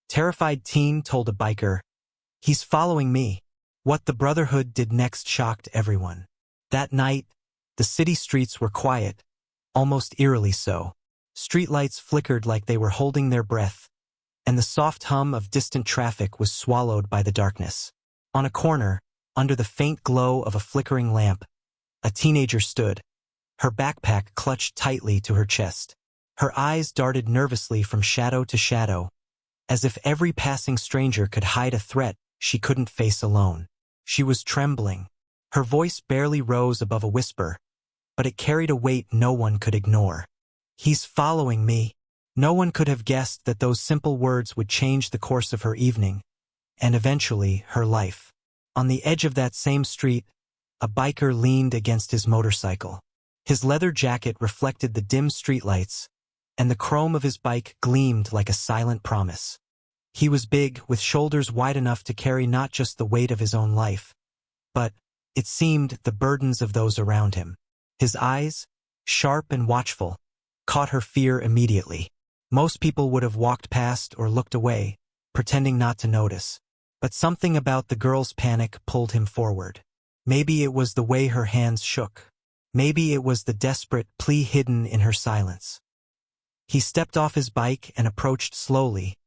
Terrified teen told a biker, "He's following me." What the Brotherhood did next shocked everyone. That night, the city streets were quiet, almost eerily so. Streetlights flickered like they were holding their breath, and the soft hum of distant traffic was swallowed by the darkness. On a corner, under the faint glow of a flickering lamp, a teenager stood, her backpack clutched tightly to her chest. Her eyes darted nervously from shadow to shadow, as if every passing stranger could hide a threat she couldn't face alone. She was trembling. Her voice barely rose above a whisper, but it carried a weight no one could ignore. "He's following me." No one could have guessed that those simple words would change the course of her evening, and eventually her life. On the edge of that same street, a biker leaned against his motorcycle. His leather jacket reflected the dim streetlights, and the chrome of his bike gleamed like a silent promise. He was big, with shoulders wide enough to carry not just the weight of his own life, but, it seemed, the burdens of those around him. His eyes, sharp and watchful, caught her fear immediately. Most people would have walked past or looked away, pretending not to notice. But something about the girl's panic pulled him forward. Maybe it was the way her hands shook. Maybe it was the desperate plea hidden in her silence. He stepped off his bike and approached slowly,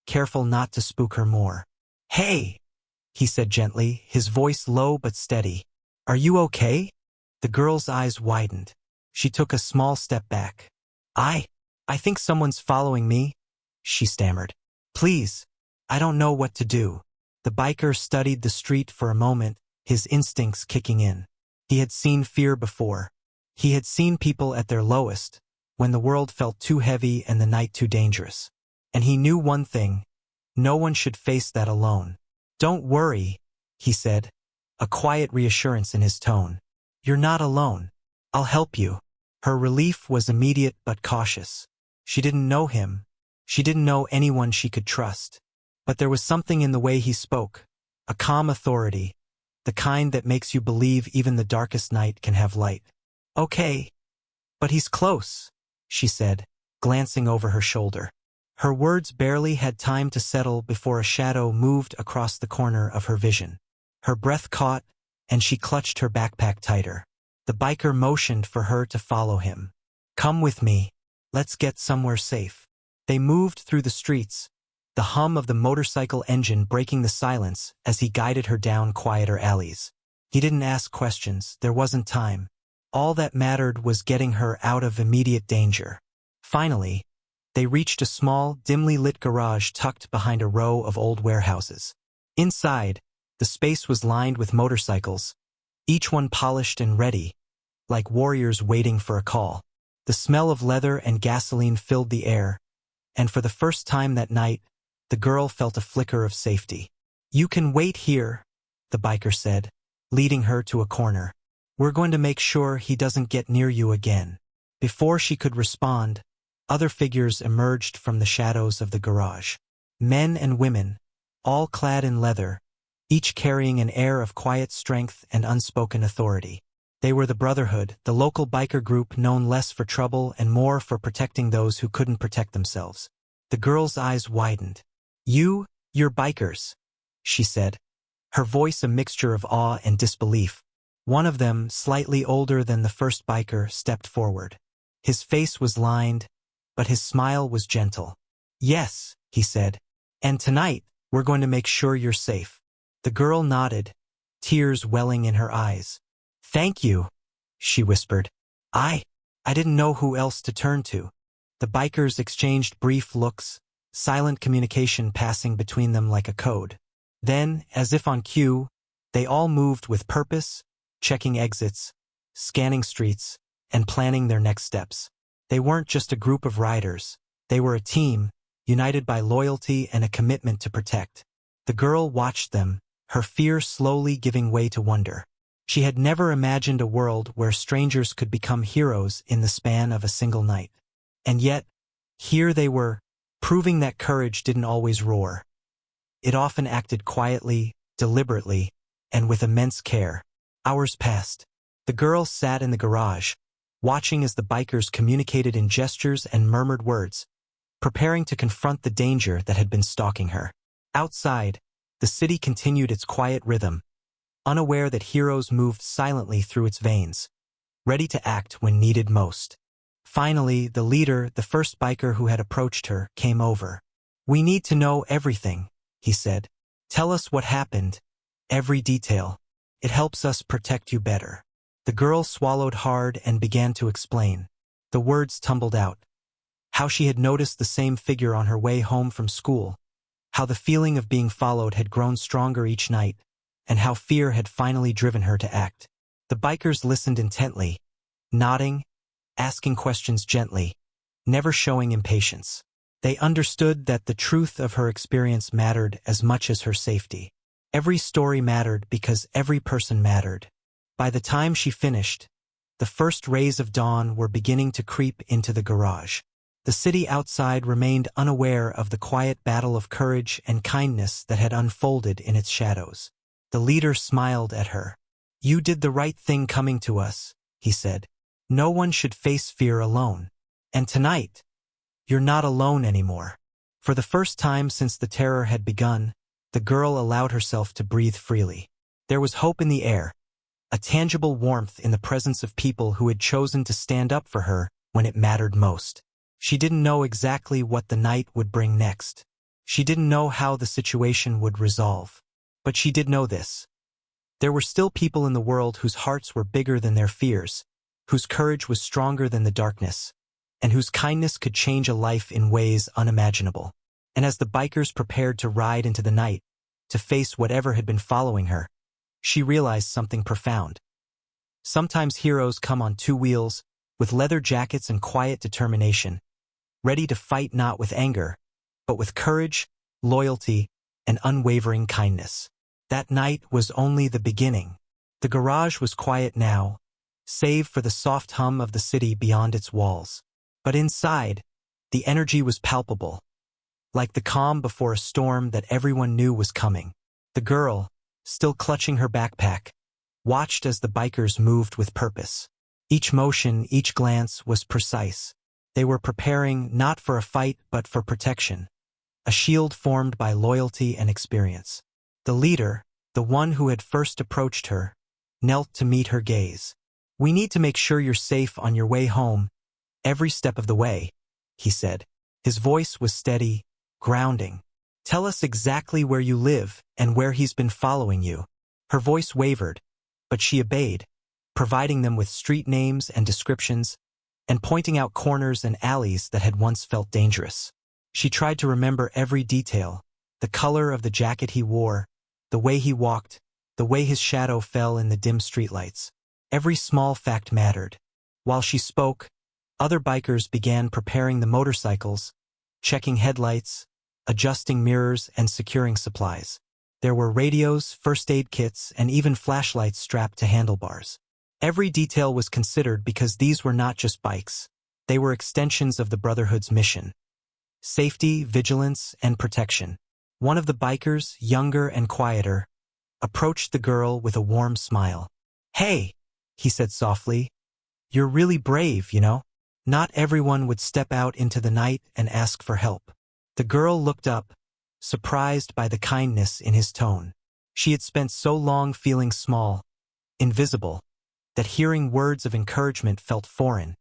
careful not to spook her more. "Hey," he said gently, his voice low but steady. "Are you okay?" The girl's eyes widened. She took a small step back. I think someone's following me," she stammered. "Please, I don't know what to do." The biker studied the street for a moment, his instincts kicking in. He had seen fear before. He had seen people at their lowest, when the world felt too heavy and the night too dangerous. And he knew one thing: no one should face that alone. "Don't worry," he said, a quiet reassurance in his tone. "You're not alone. I'll help you." Her relief was immediate but cautious. She didn't know him. She didn't know anyone she could trust. But there was something in the way he spoke, a calm authority, the kind that makes you believe even the darkest night can have light. "Okay. But he's close," she said, glancing over her shoulder. Her words barely had time to settle before a shadow moved across the corner of her vision. Her breath caught, and she clutched her backpack tighter. The biker motioned for her to follow him. "Come with me. Let's get somewhere safe." They moved through the streets, the hum of the motorcycle engine breaking the silence as he guided her down quieter alleys. He didn't ask questions. There wasn't time. All that mattered was getting her out of immediate danger. Finally, they reached a small, dimly lit garage tucked behind a row of old warehouses. Inside, the space was lined with motorcycles, each one polished and ready, like warriors waiting for a call. The smell of leather and gasoline filled the air, and for the first time that night, the girl felt a flicker of safety. "You can wait here," the biker said, leading her to a corner. "We're going to make sure he doesn't get near you again." Before she could respond, other figures emerged from the shadows of the garage. Men and women, all clad in leather, each carrying an air of quiet strength and unspoken authority. They were the Brotherhood, the local biker group known less for trouble and more for protecting those who couldn't protect themselves. The girl's eyes widened. You're bikers," she said, her voice a mixture of awe and disbelief. One of them, slightly older than the first biker, stepped forward. His face was lined, but his smile was gentle. "Yes," he said, "and tonight, we're going to make sure you're safe." The girl nodded, tears welling in her eyes. "Thank you," she whispered. I didn't know who else to turn to." The bikers exchanged brief looks, silent communication passing between them like a code. Then, as if on cue, they all moved with purpose, checking exits, scanning streets, and planning their next steps. They weren't just a group of riders. They were a team, united by loyalty and a commitment to protect. The girl watched them, her fear slowly giving way to wonder. She had never imagined a world where strangers could become heroes in the span of a single night. And yet, here they were, proving that courage didn't always roar. It often acted quietly, deliberately, and with immense care. Hours passed. The girl sat in the garage, watching as the bikers communicated in gestures and murmured words, preparing to confront the danger that had been stalking her. Outside, the city continued its quiet rhythm, unaware that heroes moved silently through its veins, ready to act when needed most. Finally, the leader, the first biker who had approached her, came over. "We need to know everything," he said. "Tell us what happened, every detail. It helps us protect you better." The girl swallowed hard and began to explain. The words tumbled out. How she had noticed the same figure on her way home from school, how the feeling of being followed had grown stronger each night, and how fear had finally driven her to act. The bikers listened intently, nodding, asking questions gently, never showing impatience. They understood that the truth of her experience mattered as much as her safety. Every story mattered because every person mattered. By the time she finished, the first rays of dawn were beginning to creep into the garage. The city outside remained unaware of the quiet battle of courage and kindness that had unfolded in its shadows. The leader smiled at her. "You did the right thing coming to us," he said. "No one should face fear alone. And tonight, you're not alone anymore." For the first time since the terror had begun, the girl allowed herself to breathe freely. There was hope in the air, a tangible warmth in the presence of people who had chosen to stand up for her when it mattered most. She didn't know exactly what the night would bring next. She didn't know how the situation would resolve. But she did know this. There were still people in the world whose hearts were bigger than their fears, whose courage was stronger than the darkness, and whose kindness could change a life in ways unimaginable. And as the bikers prepared to ride into the night, to face whatever had been following her, she realized something profound. Sometimes heroes come on two wheels, with leather jackets and quiet determination, ready to fight not with anger, but with courage, loyalty, and unwavering kindness. That night was only the beginning. The garage was quiet now, save for the soft hum of the city beyond its walls. But inside, the energy was palpable, like the calm before a storm that everyone knew was coming. The girl, still clutching her backpack, watched as the bikers moved with purpose. Each motion, each glance was precise. They were preparing not for a fight but for protection, a shield formed by loyalty and experience. The leader, the one who had first approached her, knelt to meet her gaze. "We need to make sure you're safe on your way home, every step of the way," he said. His voice was steady, grounding. "Tell us exactly where you live and where he's been following you." Her voice wavered, but she obeyed, providing them with street names and descriptions, and pointing out corners and alleys that had once felt dangerous. She tried to remember every detail, the color of the jacket he wore, the way he walked, the way his shadow fell in the dim streetlights. Every small fact mattered. While she spoke, other bikers began preparing the motorcycles, checking headlights, adjusting mirrors, and securing supplies. There were radios, first aid kits, and even flashlights strapped to handlebars. Every detail was considered because these were not just bikes. They were extensions of the Brotherhood's mission: safety, vigilance, and protection. One of the bikers, younger and quieter, approached the girl with a warm smile. "Hey," he said softly, "you're really brave, you know? Not everyone would step out into the night and ask for help." The girl looked up, surprised by the kindness in his tone. She had spent so long feeling small, invisible, that hearing words of encouragement felt foreign,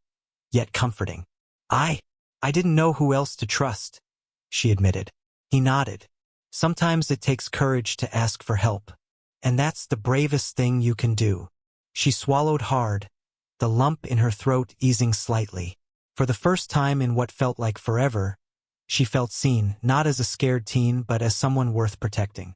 yet comforting. I didn't know who else to trust," she admitted. He nodded. "Sometimes it takes courage to ask for help, and that's the bravest thing you can do." She swallowed hard, the lump in her throat easing slightly. For the first time in what felt like forever, she felt seen, not as a scared teen but as someone worth protecting.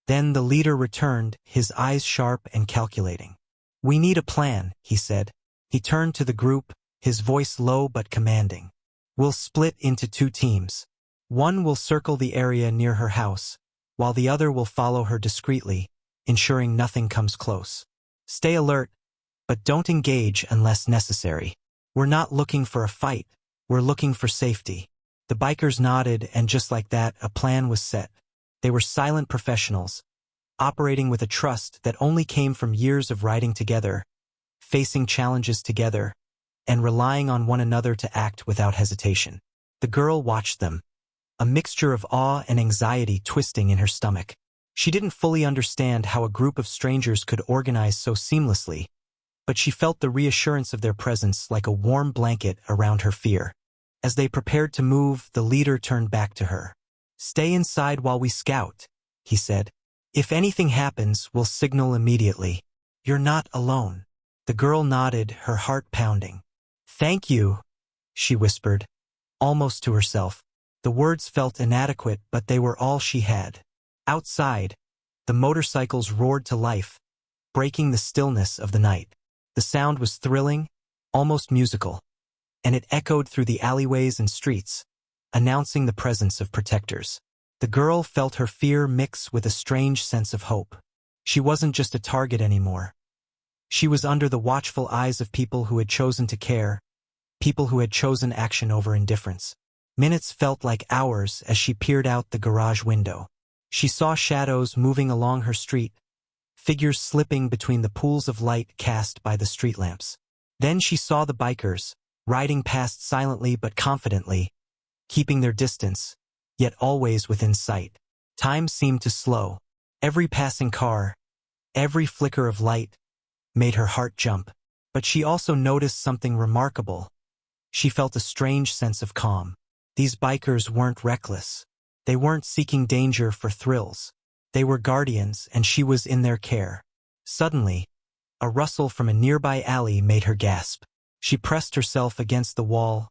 Then the leader returned, his eyes sharp and calculating. "We need a plan," he said. He turned to the group, his voice low but commanding. "We'll split into two teams. One will circle the area near her house, while the other will follow her discreetly, ensuring nothing comes close. Stay alert, but don't engage unless necessary. We're not looking for a fight, we're looking for safety." The bikers nodded, and just like that, a plan was set. They were silent professionals, operating with a trust that only came from years of riding together, facing challenges together, and relying on one another to act without hesitation. The girl watched them, a mixture of awe and anxiety twisting in her stomach. She didn't fully understand how a group of strangers could organize so seamlessly, but she felt the reassurance of their presence like a warm blanket around her fear. As they prepared to move, the leader turned back to her. "Stay inside while we scout," he said. "If anything happens, we'll signal immediately. You're not alone." The girl nodded, her heart pounding. "Thank you," she whispered, almost to herself. The words felt inadequate, but they were all she had. Outside, the motorcycles roared to life, breaking the stillness of the night. The sound was thrilling, almost musical, and it echoed through the alleyways and streets, announcing the presence of protectors. The girl felt her fear mix with a strange sense of hope. She wasn't just a target anymore. She was under the watchful eyes of people who had chosen to care, people who had chosen action over indifference. Minutes felt like hours as she peered out the garage window. She saw shadows moving along her street, figures slipping between the pools of light cast by the street lamps. Then she saw the bikers, riding past silently but confidently, keeping their distance, yet always within sight. Time seemed to slow. Every passing car, every flicker of light, made her heart jump. But she also noticed something remarkable. She felt a strange sense of calm. These bikers weren't reckless. They weren't seeking danger for thrills. They were guardians, and she was in their care. Suddenly, a rustle from a nearby alley made her gasp. She pressed herself against the wall,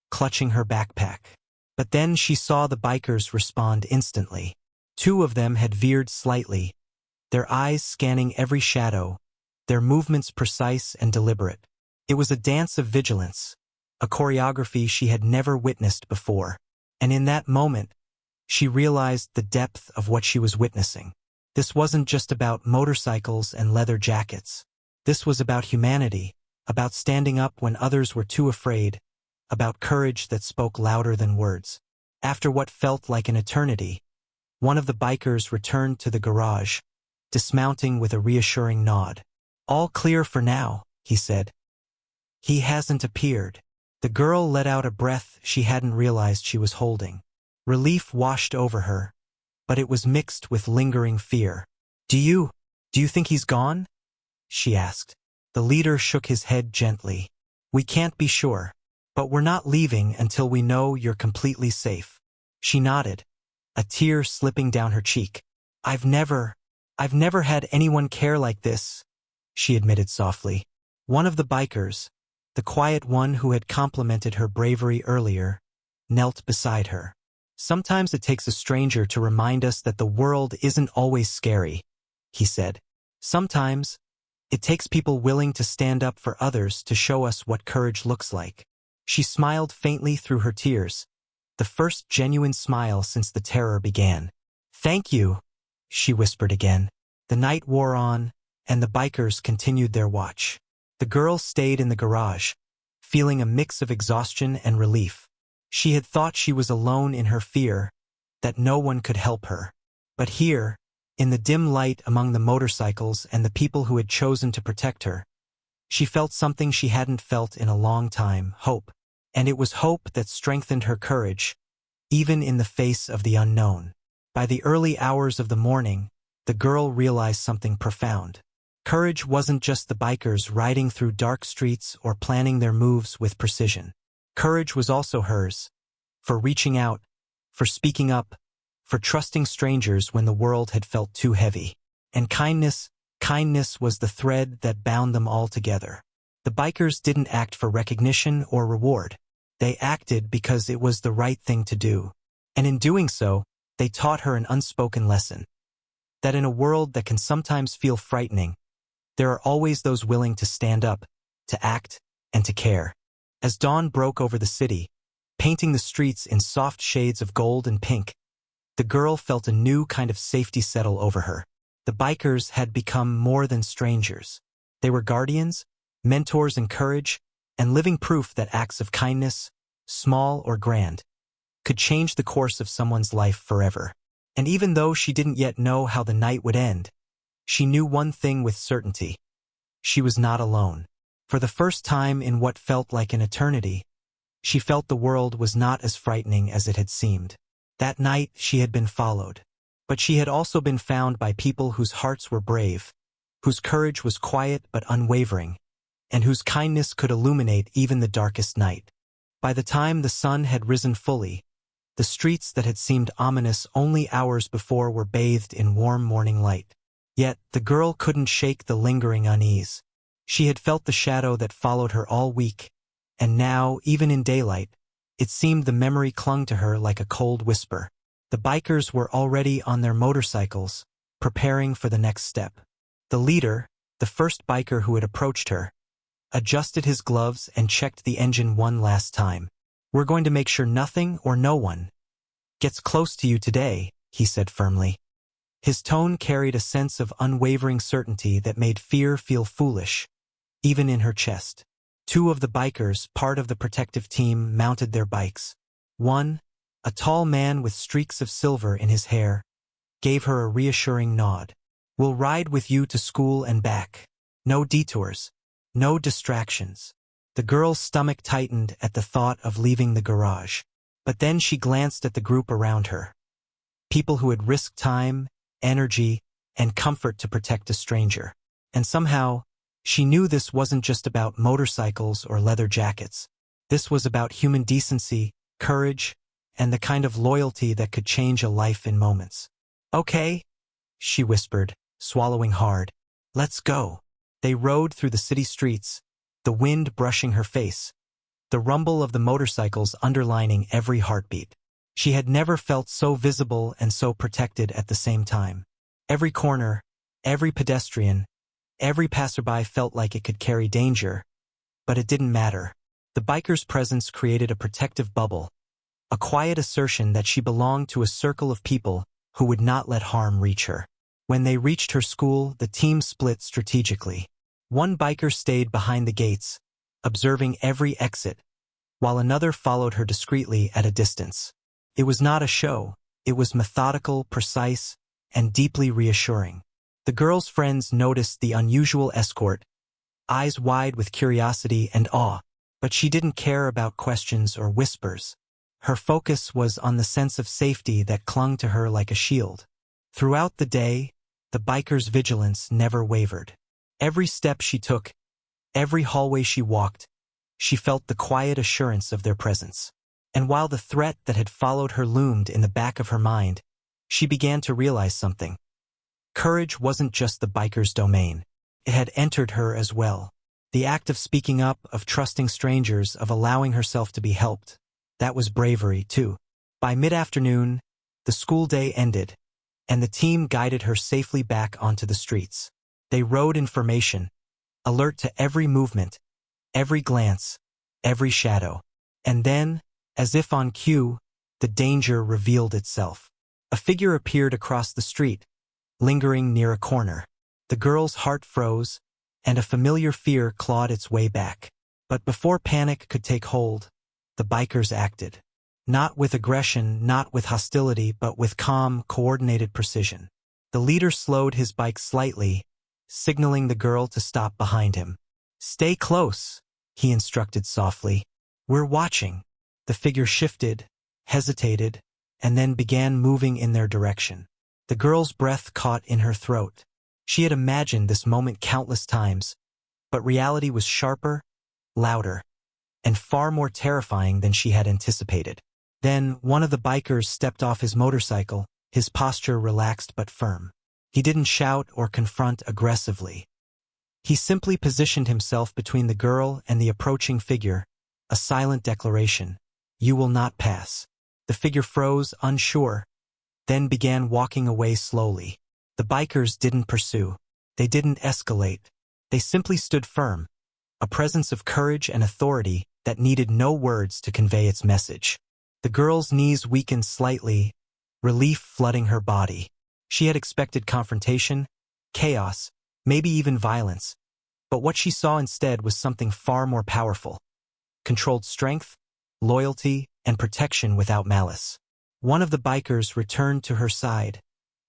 clutching her backpack. But then she saw the bikers respond instantly. Two of them had veered slightly, their eyes scanning every shadow, their movements precise and deliberate. It was a dance of vigilance, a choreography she had never witnessed before. And in that moment, she realized the depth of what she was witnessing. This wasn't just about motorcycles and leather jackets. This was about humanity, about standing up when others were too afraid, about courage that spoke louder than words. After what felt like an eternity, one of the bikers returned to the garage, dismounting with a reassuring nod. "All clear for now," he said. "He hasn't appeared." The girl let out a breath she hadn't realized she was holding. Relief washed over her, but it was mixed with lingering fear. Do you think he's gone?" she asked. The leader shook his head gently. "We can't be sure, but we're not leaving until we know you're completely safe." She nodded, a tear slipping down her cheek. I've never had anyone care like this," she admitted softly. One of the bikers, the quiet one who had complimented her bravery earlier, knelt beside her. "Sometimes it takes a stranger to remind us that the world isn't always scary," he said. "Sometimes it takes people willing to stand up for others to show us what courage looks like." She smiled faintly through her tears, the first genuine smile since the terror began. "Thank you," she whispered again. The night wore on, and the bikers continued their watch. The girl stayed in the garage, feeling a mix of exhaustion and relief. She had thought she was alone in her fear, that no one could help her. But here, in the dim light among the motorcycles and the people who had chosen to protect her, she felt something she hadn't felt in a long time, hope. And it was hope that strengthened her courage, even in the face of the unknown. By the early hours of the morning, the girl realized something profound. Courage wasn't just the bikers riding through dark streets or planning their moves with precision. Courage was also hers, for reaching out, for speaking up, for trusting strangers when the world had felt too heavy. And kindness was the thread that bound them all together. The bikers didn't act for recognition or reward. They acted because it was the right thing to do. And in doing so, they taught her an unspoken lesson. That in a world that can sometimes feel frightening, there are always those willing to stand up, to act, and to care. As dawn broke over the city, painting the streets in soft shades of gold and pink, the girl felt a new kind of safety settle over her. The bikers had become more than strangers. They were guardians, mentors in courage, and living proof that acts of kindness, small or grand, could change the course of someone's life forever. And even though she didn't yet know how the night would end, she knew one thing with certainty. She was not alone. For the first time in what felt like an eternity, she felt the world was not as frightening as it had seemed. That night she had been followed. But she had also been found by people whose hearts were brave, whose courage was quiet but unwavering, and whose kindness could illuminate even the darkest night. By the time the sun had risen fully, the streets that had seemed ominous only hours before were bathed in warm morning light. Yet the girl couldn't shake the lingering unease. She had felt the shadow that followed her all week, and now, even in daylight, it seemed the memory clung to her like a cold whisper. The bikers were already on their motorcycles, preparing for the next step. The leader, the first biker who had approached her, adjusted his gloves and checked the engine one last time. "We're going to make sure nothing or no one gets close to you today," he said firmly. His tone carried a sense of unwavering certainty that made fear feel foolish, even in her chest. Two of the bikers, part of the protective team, mounted their bikes. One, a tall man with streaks of silver in his hair, gave her a reassuring nod. "We'll ride with you to school and back. No detours. No distractions." The girl's stomach tightened at the thought of leaving the garage. But then she glanced at the group around her. People who had risked time, energy, and comfort to protect a stranger. And somehow, she knew this wasn't just about motorcycles or leather jackets. This was about human decency, courage, and the kind of loyalty that could change a life in moments. "Okay," she whispered, swallowing hard. "Let's go." They rode through the city streets, the wind brushing her face, the rumble of the motorcycles underlining every heartbeat. She had never felt so visible and so protected at the same time. Every corner, every pedestrian, every passerby felt like it could carry danger, but it didn't matter. The biker's presence created a protective bubble, a quiet assertion that she belonged to a circle of people who would not let harm reach her. When they reached her school, the team split strategically. One biker stayed behind the gates, observing every exit, while another followed her discreetly at a distance. It was not a show. It was methodical, precise, and deeply reassuring. The girl's friends noticed the unusual escort, eyes wide with curiosity and awe, but she didn't care about questions or whispers. Her focus was on the sense of safety that clung to her like a shield. Throughout the day, the biker's vigilance never wavered. Every step she took, every hallway she walked, she felt the quiet assurance of their presence. And while the threat that had followed her loomed in the back of her mind, she began to realize something. Courage wasn't just the biker's domain. It had entered her as well. The act of speaking up, of trusting strangers, of allowing herself to be helped. That was bravery, too. By mid-afternoon, the school day ended, and the team guided her safely back onto the streets. They rode in formation, alert to every movement, every glance, every shadow. And then, as if on cue, the danger revealed itself. A figure appeared across the street, lingering near a corner. The girl's heart froze, and a familiar fear clawed its way back. But before panic could take hold, the bikers acted. Not with aggression, not with hostility, but with calm, coordinated precision. The leader slowed his bike slightly, signaling the girl to stop behind him. "Stay close," he instructed softly. "We're watching." The figure shifted, hesitated, and then began moving in their direction. The girl's breath caught in her throat. She had imagined this moment countless times, but reality was sharper, louder, and far more terrifying than she had anticipated. Then one of the bikers stepped off his motorcycle, his posture relaxed but firm. He didn't shout or confront aggressively. He simply positioned himself between the girl and the approaching figure, a silent declaration. "You will not pass." The figure froze, unsure, then began walking away slowly. The bikers didn't pursue. They didn't escalate. They simply stood firm, a presence of courage and authority that needed no words to convey its message. The girl's knees weakened slightly, relief flooding her body. She had expected confrontation, chaos, maybe even violence, but what she saw instead was something far more powerful. Controlled strength, loyalty, and protection without malice. One of the bikers returned to her side,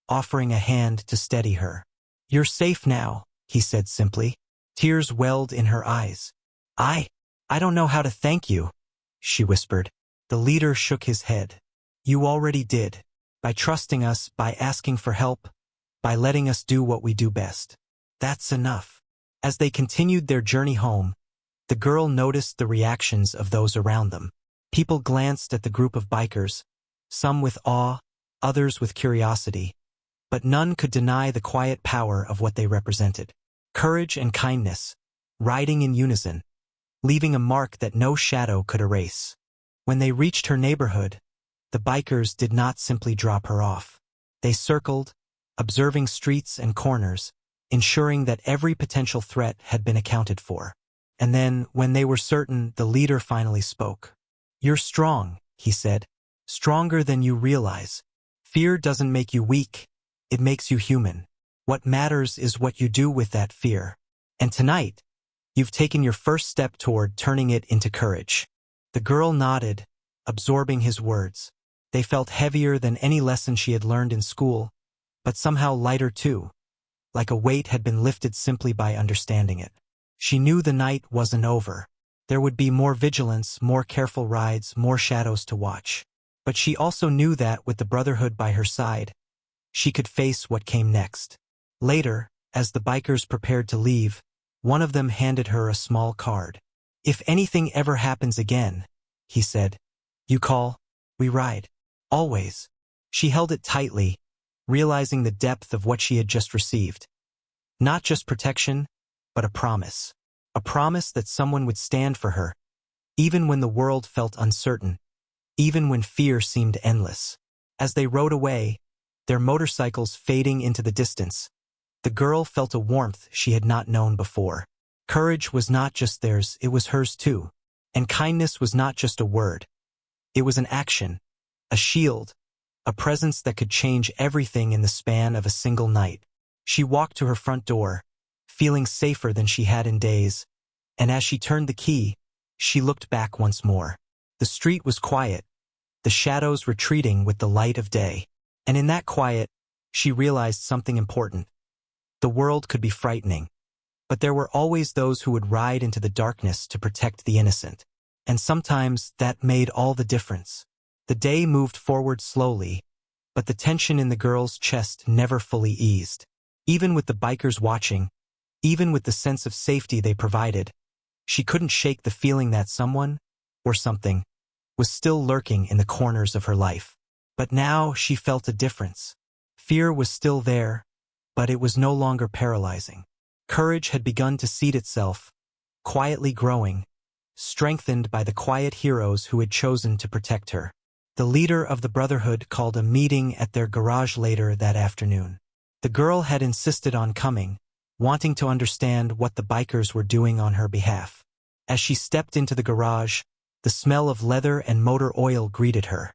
offering a hand to steady her. "You're safe now," he said simply. Tears welled in her eyes. I don't know how to thank you." she whispered. The leader shook his head. You already did. By trusting us, by asking for help, by letting us do what we do best. That's enough. As they continued their journey home, the girl noticed the reactions of those around them. People glanced at the group of bikers, some with awe, others with curiosity, but none could deny the quiet power of what they represented. Courage and kindness, riding in unison, leaving a mark that no shadow could erase. When they reached her neighborhood, the bikers did not simply drop her off. They circled, observing streets and corners, ensuring that every potential threat had been accounted for. And then, when they were certain, the leader finally spoke. You're strong, he said, stronger than you realize. Fear doesn't make you weak, it makes you human. What matters is what you do with that fear. And tonight, you've taken your first step toward turning it into courage. The girl nodded, absorbing his words. They felt heavier than any lesson she had learned in school, but somehow lighter too, like a weight had been lifted simply by understanding it. She knew the night wasn't over. There would be more vigilance, more careful rides, more shadows to watch. But she also knew that, with the Brotherhood by her side, she could face what came next. Later, as the bikers prepared to leave, one of them handed her a small card. If anything ever happens again, he said, you call, we ride. Always. She held it tightly, realizing the depth of what she had just received. Not just protection, but a promise. A promise that someone would stand for her, even when the world felt uncertain, even when fear seemed endless. As they rode away, their motorcycles fading into the distance, the girl felt a warmth she had not known before. Courage was not just theirs, it was hers too. And kindness was not just a word. It was an action, a shield, a presence that could change everything in the span of a single night. She walked to her front door, feeling safer than she had in days, and as she turned the key, she looked back once more. The street was quiet, the shadows retreating with the light of day. And in that quiet, she realized something important. The world could be frightening, but there were always those who would ride into the darkness to protect the innocent. And sometimes that made all the difference. The day moved forward slowly, but the tension in the girl's chest never fully eased. Even with the bikers watching, even with the sense of safety they provided, she couldn't shake the feeling that someone, or something, was still lurking in the corners of her life. But now she felt a difference. Fear was still there, but it was no longer paralyzing. Courage had begun to seed itself, quietly growing, strengthened by the quiet heroes who had chosen to protect her. The leader of the Brotherhood called a meeting at their garage later that afternoon. The girl had insisted on coming, wanting to understand what the bikers were doing on her behalf. As she stepped into the garage, the smell of leather and motor oil greeted her,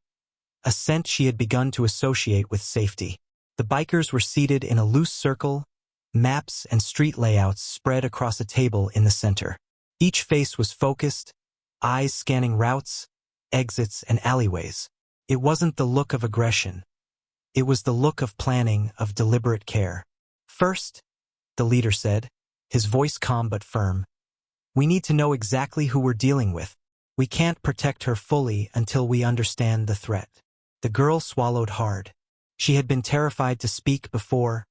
a scent she had begun to associate with safety. The bikers were seated in a loose circle, maps and street layouts spread across a table in the center. Each face was focused, eyes scanning routes, exits, and alleyways. It wasn't the look of aggression. It was the look of planning, of deliberate care. First, the leader said, his voice calm but firm, we need to know exactly who we're dealing with. We can't protect her fully until we understand the threat. The girl swallowed hard. She had been terrified to speak before,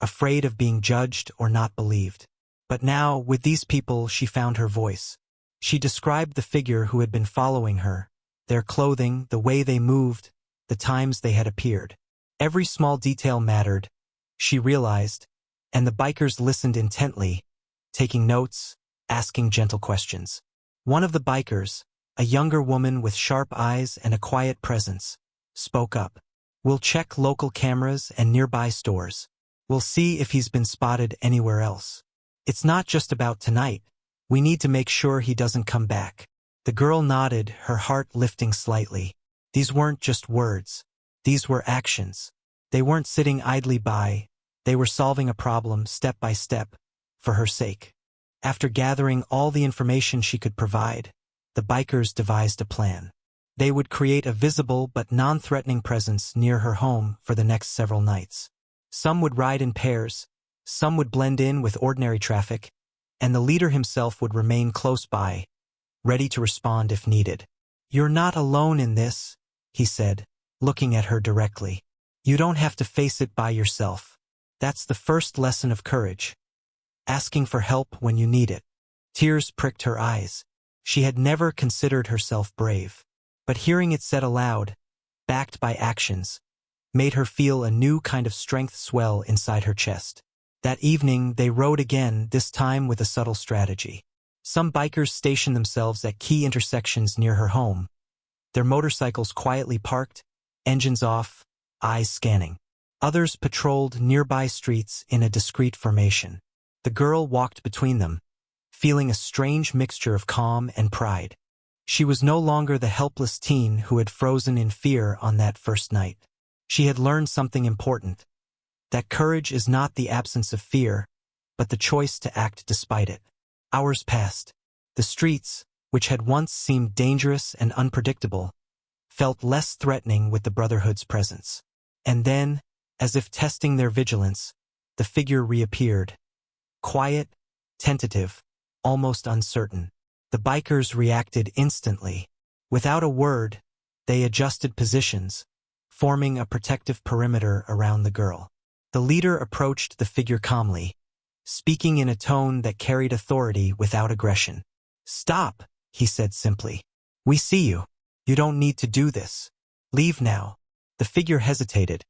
afraid of being judged or not believed. But now, with these people, she found her voice. She described the figure who had been following her, their clothing, the way they moved, the times they had appeared. Every small detail mattered, she realized, and the bikers listened intently, taking notes, asking gentle questions. One of the bikers, a younger woman with sharp eyes and a quiet presence, spoke up. We'll check local cameras and nearby stores. We'll see if he's been spotted anywhere else. It's not just about tonight. We need to make sure he doesn't come back. The girl nodded, her heart lifting slightly. These weren't just words. These were actions. They weren't sitting idly by. They were solving a problem step by step, for her sake. After gathering all the information she could provide, the bikers devised a plan. They would create a visible but non-threatening presence near her home for the next several nights. Some would ride in pairs, some would blend in with ordinary traffic, and the leader himself would remain close by, ready to respond if needed. "You're not alone in this," he said, looking at her directly. "You don't have to face it by yourself. That's the first lesson of courage. Asking for help when you need it." Tears pricked her eyes. She had never considered herself brave. But hearing it said aloud, backed by actions, made her feel a new kind of strength swell inside her chest. That evening, they rode again, this time with a subtle strategy. Some bikers stationed themselves at key intersections near her home, their motorcycles quietly parked, engines off, eyes scanning. Others patrolled nearby streets in a discreet formation. The girl walked between them, feeling a strange mixture of calm and pride. She was no longer the helpless teen who had frozen in fear on that first night. She had learned something important, that courage is not the absence of fear, but the choice to act despite it. Hours passed. The streets, which had once seemed dangerous and unpredictable, felt less threatening with the Brotherhood's presence. And then, as if testing their vigilance, the figure reappeared. Quiet, tentative, almost uncertain. The bikers reacted instantly. Without a word, they adjusted positions, forming a protective perimeter around the girl. The leader approached the figure calmly, speaking in a tone that carried authority without aggression. "Stop," he said simply. "We see you. You don't need to do this. Leave now." The figure hesitated,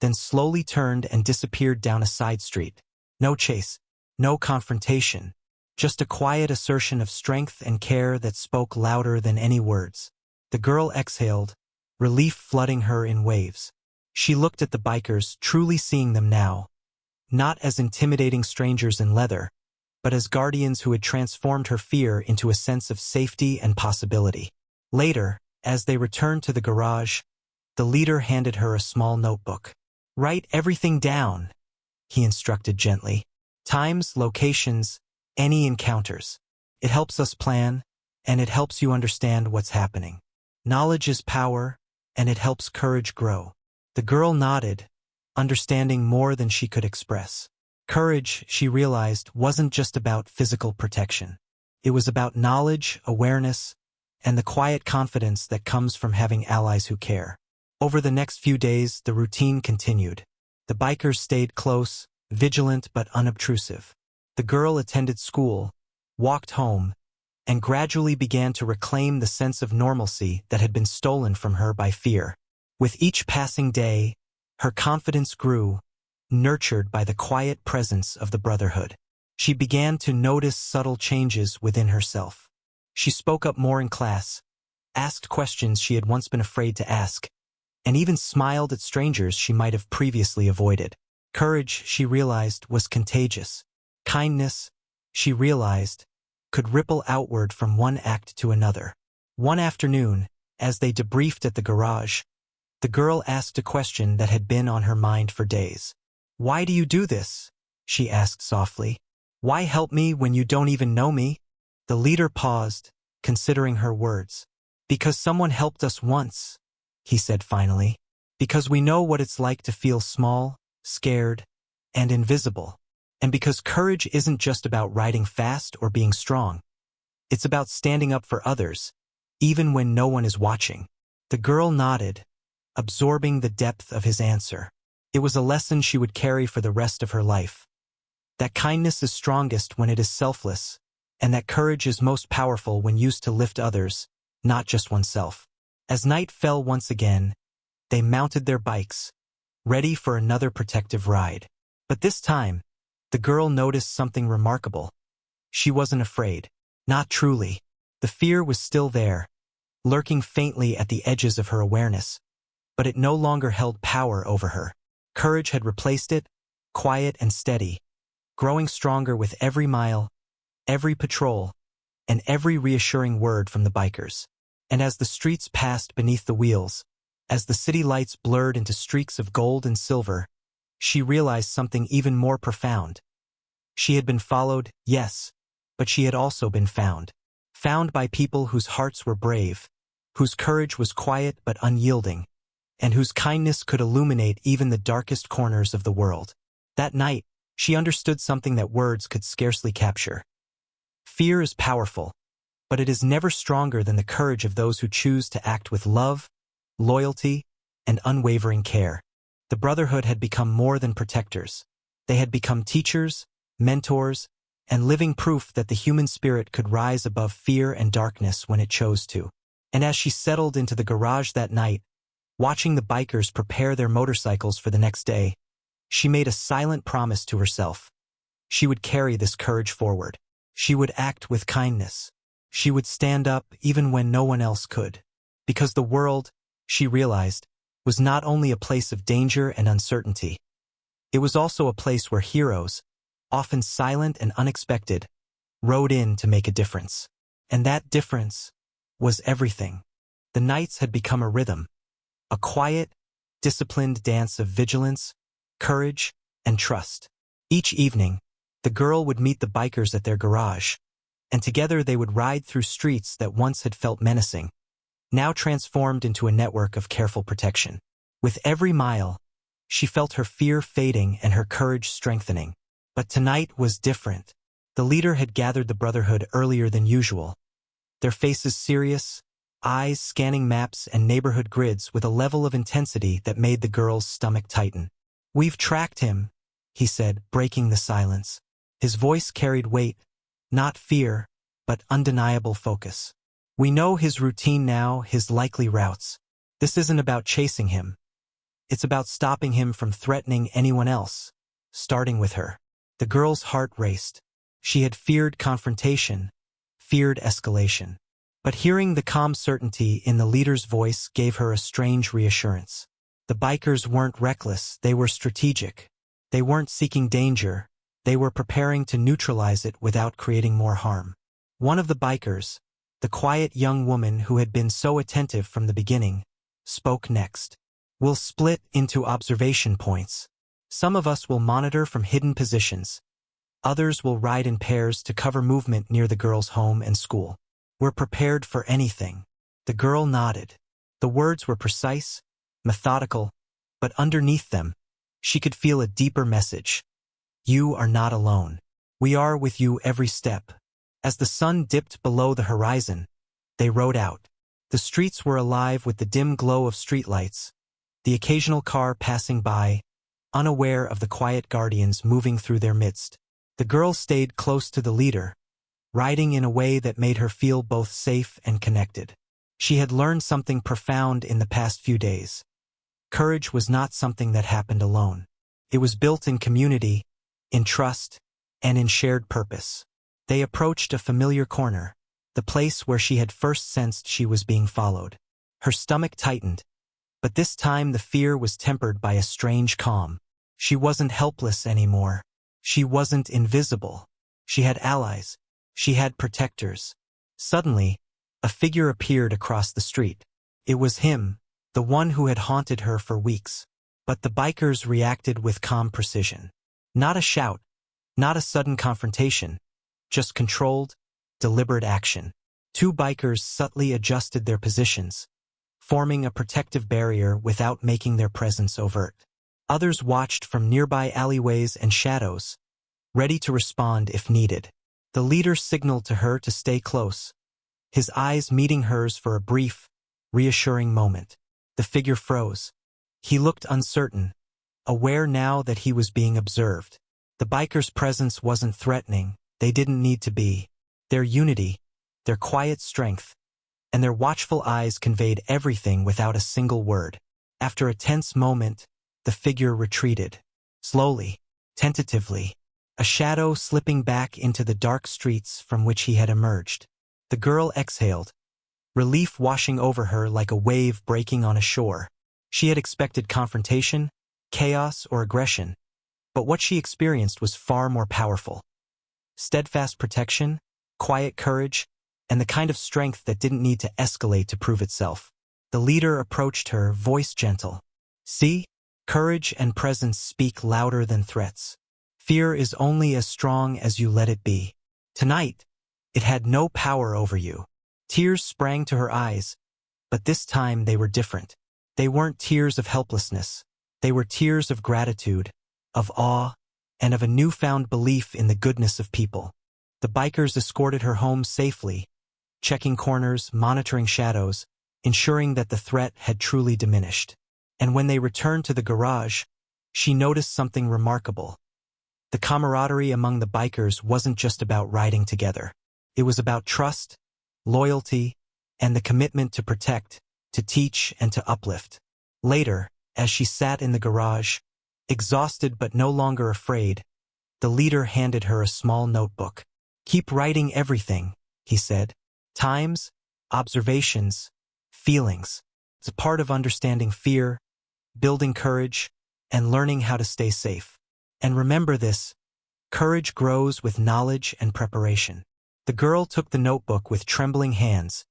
then slowly turned and disappeared down a side street. No chase, no confrontation, just a quiet assertion of strength and care that spoke louder than any words. The girl exhaled, relief flooding her in waves. She looked at the bikers, truly seeing them now, not as intimidating strangers in leather, but as guardians who had transformed her fear into a sense of safety and possibility. Later, as they returned to the garage, the leader handed her a small notebook. "Write everything down," he instructed gently. "Times, locations, any encounters. It helps us plan, and it helps you understand what's happening. Knowledge is power, and it helps courage grow." The girl nodded, understanding more than she could express. Courage, she realized, wasn't just about physical protection. It was about knowledge, awareness, and the quiet confidence that comes from having allies who care. Over the next few days, the routine continued. The bikers stayed close, vigilant but unobtrusive. The girl attended school, walked home, and gradually began to reclaim the sense of normalcy that had been stolen from her by fear. With each passing day, her confidence grew, nurtured by the quiet presence of the Brotherhood. She began to notice subtle changes within herself. She spoke up more in class, asked questions she had once been afraid to ask, and even smiled at strangers she might have previously avoided. Courage, she realized, was contagious. Kindness, she realized, could ripple outward from one act to another. One afternoon, as they debriefed at the garage, the girl asked a question that had been on her mind for days. "Why do you do this?" she asked softly. "Why help me when you don't even know me?" The leader paused, considering her words. "Because someone helped us once," he said finally. "Because we know what it's like to feel small, scared, and invisible. And because courage isn't just about riding fast or being strong. It's about standing up for others, even when no one is watching." The girl nodded, absorbing the depth of his answer. It was a lesson she would carry for the rest of her life. That kindness is strongest when it is selfless, and that courage is most powerful when used to lift others, not just oneself. As night fell once again, they mounted their bikes, ready for another protective ride. But this time, the girl noticed something remarkable. She wasn't afraid. Not truly. The fear was still there, lurking faintly at the edges of her awareness, but it no longer held power over her. Courage had replaced it, quiet and steady, growing stronger with every mile, every patrol, and every reassuring word from the bikers. And as the streets passed beneath the wheels, as the city lights blurred into streaks of gold and silver, she realized something even more profound. She had been followed, yes, but she had also been found. Found by people whose hearts were brave, whose courage was quiet but unyielding, and whose kindness could illuminate even the darkest corners of the world. That night, she understood something that words could scarcely capture. Fear is powerful, but it is never stronger than the courage of those who choose to act with love, loyalty, and unwavering care. The Brotherhood had become more than protectors. They had become teachers, mentors, and living proof that the human spirit could rise above fear and darkness when it chose to. And as she settled into the garage that night, watching the bikers prepare their motorcycles for the next day, she made a silent promise to herself. She would carry this courage forward. She would act with kindness. She would stand up even when no one else could. Because the world, she realized, was not only a place of danger and uncertainty. It was also a place where heroes, often silent and unexpected, rode in to make a difference. And that difference was everything. The nights had become a rhythm, a quiet, disciplined dance of vigilance, courage, and trust. Each evening, the girl would meet the bikers at their garage, and together they would ride through streets that once had felt menacing, now transformed into a network of careful protection. With every mile, she felt her fear fading and her courage strengthening. But tonight was different. The leader had gathered the Brotherhood earlier than usual, their faces serious, eyes scanning maps and neighborhood grids with a level of intensity that made the girl's stomach tighten. "We've tracked him," he said, breaking the silence. His voice carried weight, not fear, but undeniable focus. "We know his routine now, his likely routes. This isn't about chasing him. It's about stopping him from threatening anyone else, starting with her." The girl's heart raced. She had feared confrontation, feared escalation. But hearing the calm certainty in the leader's voice gave her a strange reassurance. The bikers weren't reckless, they were strategic. They weren't seeking danger, they were preparing to neutralize it without creating more harm. One of the bikers, the quiet young woman who had been so attentive from the beginning, spoke next. "We'll split into observation points. Some of us will monitor from hidden positions. Others will ride in pairs to cover movement near the girl's home and school. We're prepared for anything." The girl nodded. The words were precise, methodical, but underneath them, she could feel a deeper message. "You are not alone. We are with you every step." As the sun dipped below the horizon, they rode out. The streets were alive with the dim glow of streetlights, the occasional car passing by, unaware of the quiet guardians moving through their midst. The girl stayed close to the leader, riding in a way that made her feel both safe and connected. She had learned something profound in the past few days. Courage was not something that happened alone. It was built in community, in trust, and in shared purpose. They approached a familiar corner, the place where she had first sensed she was being followed. Her stomach tightened, but this time the fear was tempered by a strange calm. She wasn't helpless anymore. She wasn't invisible. She had allies. She had protectors. Suddenly, a figure appeared across the street. It was him, the one who had haunted her for weeks. But the bikers reacted with calm precision. Not a shout, not a sudden confrontation, just controlled, deliberate action. Two bikers subtly adjusted their positions, forming a protective barrier without making their presence overt. Others watched from nearby alleyways and shadows, ready to respond if needed. The leader signaled to her to stay close, his eyes meeting hers for a brief, reassuring moment. The figure froze. He looked uncertain, aware now that he was being observed. The bikers' presence wasn't threatening, they didn't need to be. Their unity, their quiet strength, and their watchful eyes conveyed everything without a single word. After a tense moment, the figure retreated. Slowly, tentatively, a shadow slipping back into the dark streets from which he had emerged. The girl exhaled, relief washing over her like a wave breaking on a shore. She had expected confrontation, chaos, or aggression, but what she experienced was far more powerful. Steadfast protection, quiet courage, and the kind of strength that didn't need to escalate to prove itself. The leader approached her, voice gentle. "See? Courage and presence speak louder than threats. Fear is only as strong as you let it be. Tonight, it had no power over you." Tears sprang to her eyes, but this time they were different. They weren't tears of helplessness. They were tears of gratitude, of awe, and of a newfound belief in the goodness of people. The bikers escorted her home safely, checking corners, monitoring shadows, ensuring that the threat had truly diminished. And when they returned to the garage, she noticed something remarkable. The camaraderie among the bikers wasn't just about riding together. It was about trust, loyalty, and the commitment to protect, to teach, and to uplift. Later, as she sat in the garage, exhausted but no longer afraid, the leader handed her a small notebook. "Keep writing everything," he said. "Times, observations, feelings. It's a part of understanding fear, building courage, and learning how to stay safe. And remember this, courage grows with knowledge and preparation." The girl took the notebook with trembling hands,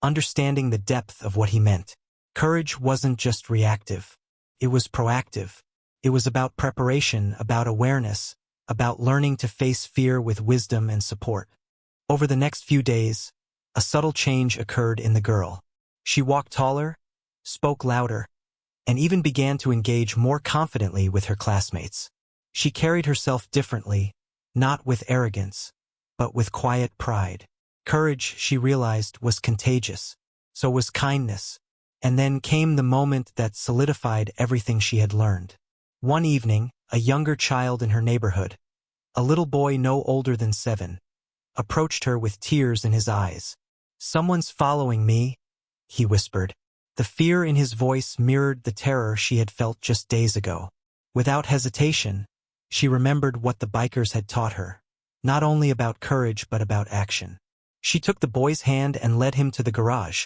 understanding the depth of what he meant. Courage wasn't just reactive. It was proactive. It was about preparation, about awareness, about learning to face fear with wisdom and support. Over the next few days, a subtle change occurred in the girl. She walked taller, spoke louder, and even began to engage more confidently with her classmates. She carried herself differently, not with arrogance, but with quiet pride. Courage, she realized, was contagious. So was kindness. And then came the moment that solidified everything she had learned. One evening, a younger child in her neighborhood, a little boy no older than 7, approached her with tears in his eyes. "Someone's following me," he whispered. The fear in his voice mirrored the terror she had felt just days ago. Without hesitation, she remembered what the bikers had taught her, not only about courage but about action. She took the boy's hand and led him to the garage,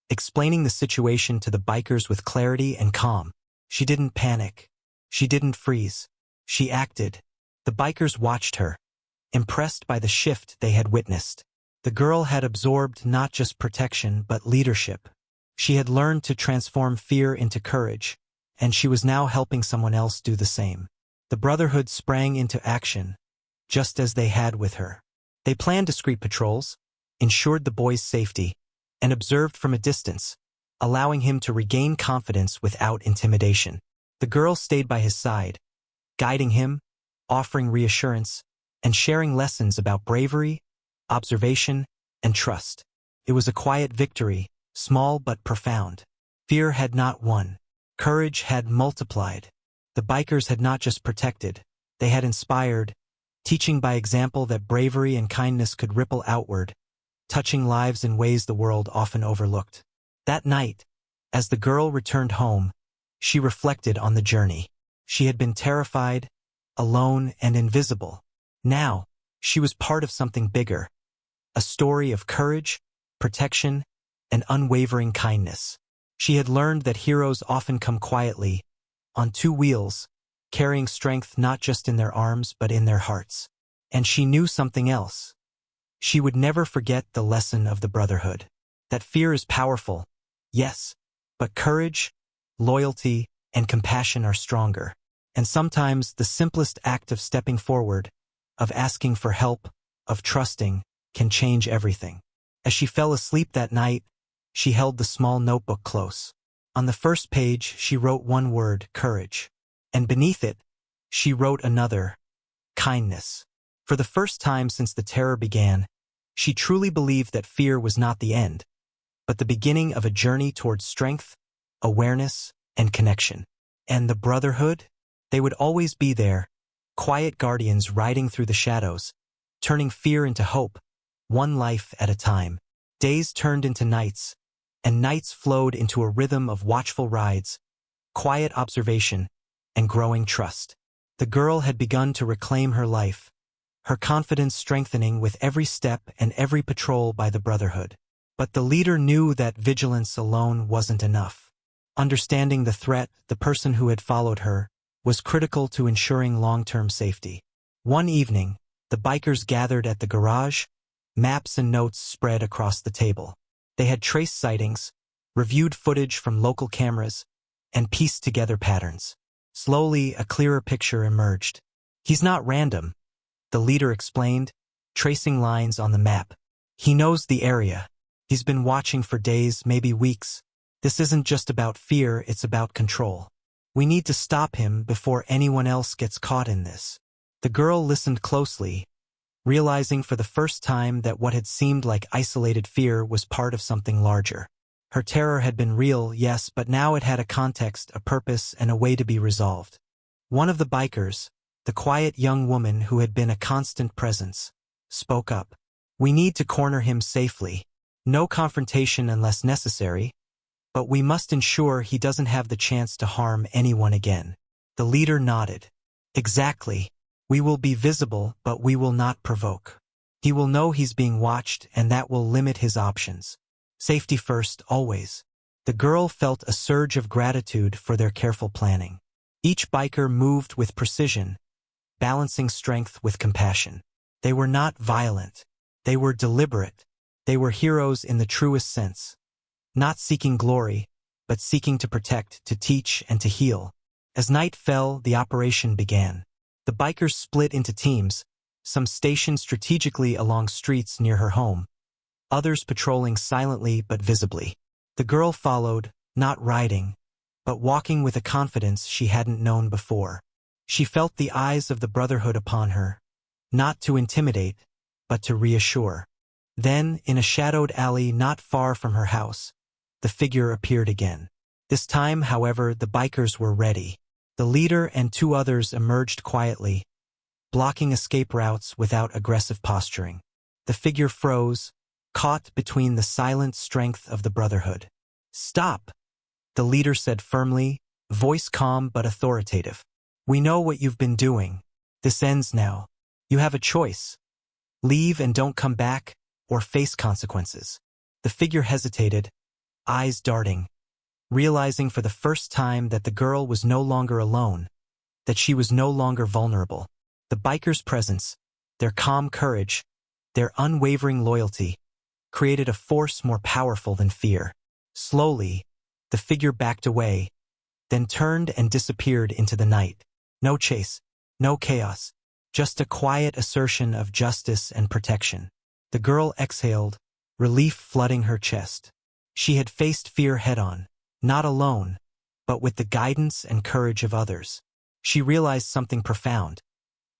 explaining the situation to the bikers with clarity and calm. She didn't panic. She didn't freeze. She acted. The bikers watched her, impressed by the shift they had witnessed. The girl had absorbed not just protection but leadership. She had learned to transform fear into courage, and she was now helping someone else do the same. The Brotherhood sprang into action, just as they had with her. They planned discreet patrols, ensured the boy's safety, and observed from a distance, allowing him to regain confidence without intimidation. The girl stayed by his side, guiding him, offering reassurance, and sharing lessons about bravery, observation, and trust. It was a quiet victory, small but profound. Fear had not won. Courage had multiplied. The bikers had not just protected, they had inspired, teaching by example that bravery and kindness could ripple outward, touching lives in ways the world often overlooked. That night, as the girl returned home, she reflected on the journey. She had been terrified, alone, and invisible. Now, she was part of something bigger, a story of courage, protection, and unwavering kindness. She had learned that heroes often come quietly, on 2 wheels, carrying strength not just in their arms but in their hearts. And she knew something else. She would never forget the lesson of the Brotherhood. That fear is powerful, yes, but courage, loyalty, and compassion are stronger. And sometimes the simplest act of stepping forward, of asking for help, of trusting, can change everything. As she fell asleep that night, she held the small notebook close. On the first page, she wrote one word, courage. And beneath it, she wrote another, kindness. For the first time since the terror began, she truly believed that fear was not the end, but the beginning of a journey towards strength, awareness, and connection. And the Brotherhood? They would always be there, quiet guardians riding through the shadows, turning fear into hope, one life at a time. Days turned into nights, and nights flowed into a rhythm of watchful rides, quiet observation, and growing trust. The girl had begun to reclaim her life, her confidence strengthening with every step and every patrol by the Brotherhood. But the leader knew that vigilance alone wasn't enough. Understanding the threat, the person who had followed her, was critical to ensuring long-term safety. One evening, the bikers gathered at the garage, maps and notes spread across the table. They had traced sightings, reviewed footage from local cameras, and pieced together patterns. Slowly, a clearer picture emerged. "He's not random," the leader explained, tracing lines on the map. "He knows the area. He's been watching for days, maybe weeks. This isn't just about fear, it's about control. We need to stop him before anyone else gets caught in this." The girl listened closely, realizing for the first time that what had seemed like isolated fear was part of something larger. Her terror had been real, yes, but now it had a context, a purpose, and a way to be resolved. One of the bikers, the quiet young woman who had been a constant presence, spoke up. "We need to corner him safely. No confrontation unless necessary, but we must ensure he doesn't have the chance to harm anyone again." The leader nodded. "Exactly. We will be visible, but we will not provoke. He will know he's being watched, and that will limit his options. Safety first, always." The girl felt a surge of gratitude for their careful planning. Each biker moved with precision, balancing strength with compassion. They were not violent. They were deliberate. They were heroes in the truest sense. Not seeking glory, but seeking to protect, to teach, and to heal. As night fell, the operation began. The bikers split into teams, some stationed strategically along streets near her home, others patrolling silently but visibly. The girl followed, not riding, but walking with a confidence she hadn't known before. She felt the eyes of the Brotherhood upon her, not to intimidate, but to reassure. Then, in a shadowed alley not far from her house, the figure appeared again. This time, however, the bikers were ready. The leader and two others emerged quietly, blocking escape routes without aggressive posturing. The figure froze, caught between the silent strength of the Brotherhood. "Stop," the leader said firmly, voice calm but authoritative. "We know what you've been doing. This ends now. You have a choice. Leave and don't come back, or face consequences." The figure hesitated, eyes darting, realizing for the first time that the girl was no longer alone, that she was no longer vulnerable. The bikers' presence, their calm courage, their unwavering loyalty, created a force more powerful than fear. Slowly, the figure backed away, then turned and disappeared into the night. No chase, no chaos, just a quiet assertion of justice and protection. The girl exhaled, relief flooding her chest. She had faced fear head-on, not alone, but with the guidance and courage of others. She realized something profound.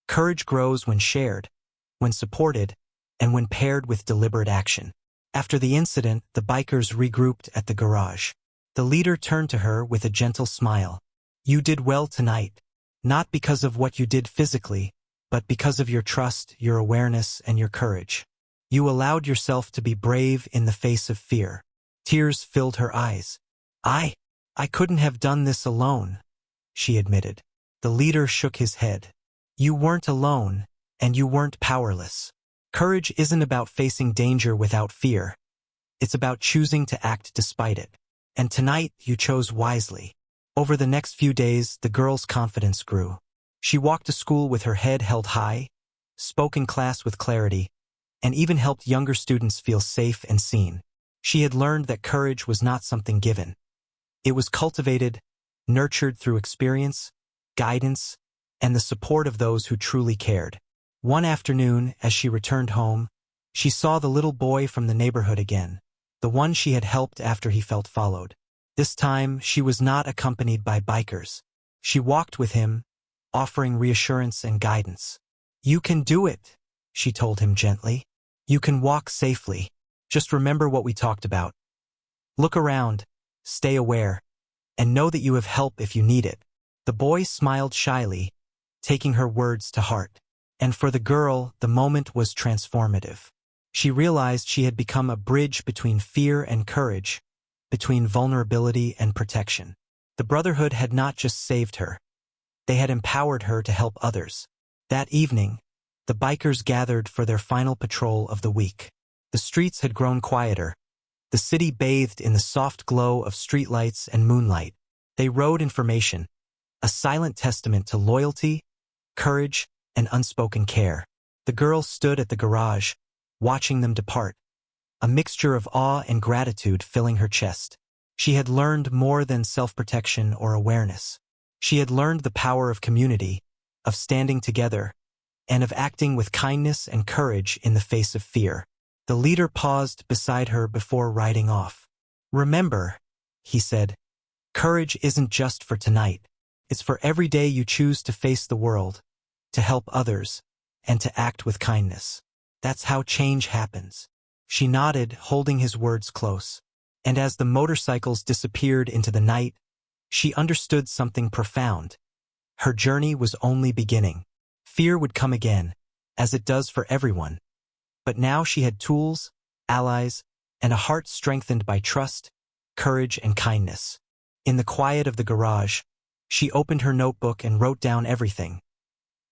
Courage grows when shared, when supported, and when paired with deliberate action. After the incident, the bikers regrouped at the garage. The leader turned to her with a gentle smile. "You did well tonight, not because of what you did physically, but because of your trust, your awareness, and your courage. You allowed yourself to be brave in the face of fear." Tears filled her eyes. I couldn't have done this alone," she admitted. The leader shook his head. "You weren't alone, and you weren't powerless. Courage isn't about facing danger without fear. It's about choosing to act despite it. And tonight, you chose wisely." Over the next few days, the girl's confidence grew. She walked to school with her head held high, spoke in class with clarity, and even helped younger students feel safe and seen. She had learned that courage was not something given. It was cultivated, nurtured through experience, guidance, and the support of those who truly cared. One afternoon, as she returned home, she saw the little boy from the neighborhood again, the one she had helped after he felt followed. This time, she was not accompanied by bikers. She walked with him, offering reassurance and guidance. "You can do it," she told him gently. "You can walk safely. Just remember what we talked about. Look around, stay aware, and know that you have help if you need it." The boy smiled shyly, taking her words to heart. And for the girl, the moment was transformative. She realized she had become a bridge between fear and courage, between vulnerability and protection. The Brotherhood had not just saved her. They had empowered her to help others. That evening, the bikers gathered for their final patrol of the week. The streets had grown quieter. The city bathed in the soft glow of streetlights and moonlight. They rode in formation, a silent testament to loyalty, courage, and unspoken care. The girl stood at the garage, watching them depart, a mixture of awe and gratitude filling her chest. She had learned more than self-protection or awareness. She had learned the power of community, of standing together, and of acting with kindness and courage in the face of fear. The leader paused beside her before riding off. "Remember," he said, "courage isn't just for tonight. It's for every day you choose to face the world, to help others, and to act with kindness. That's how change happens. She nodded, holding his words close. And as the motorcycles disappeared into the night, she understood something profound. Her journey was only beginning. Fear would come again, as it does for everyone. But now she had tools, allies, and a heart strengthened by trust, courage, and kindness. In the quiet of the garage, she opened her notebook and wrote down everything.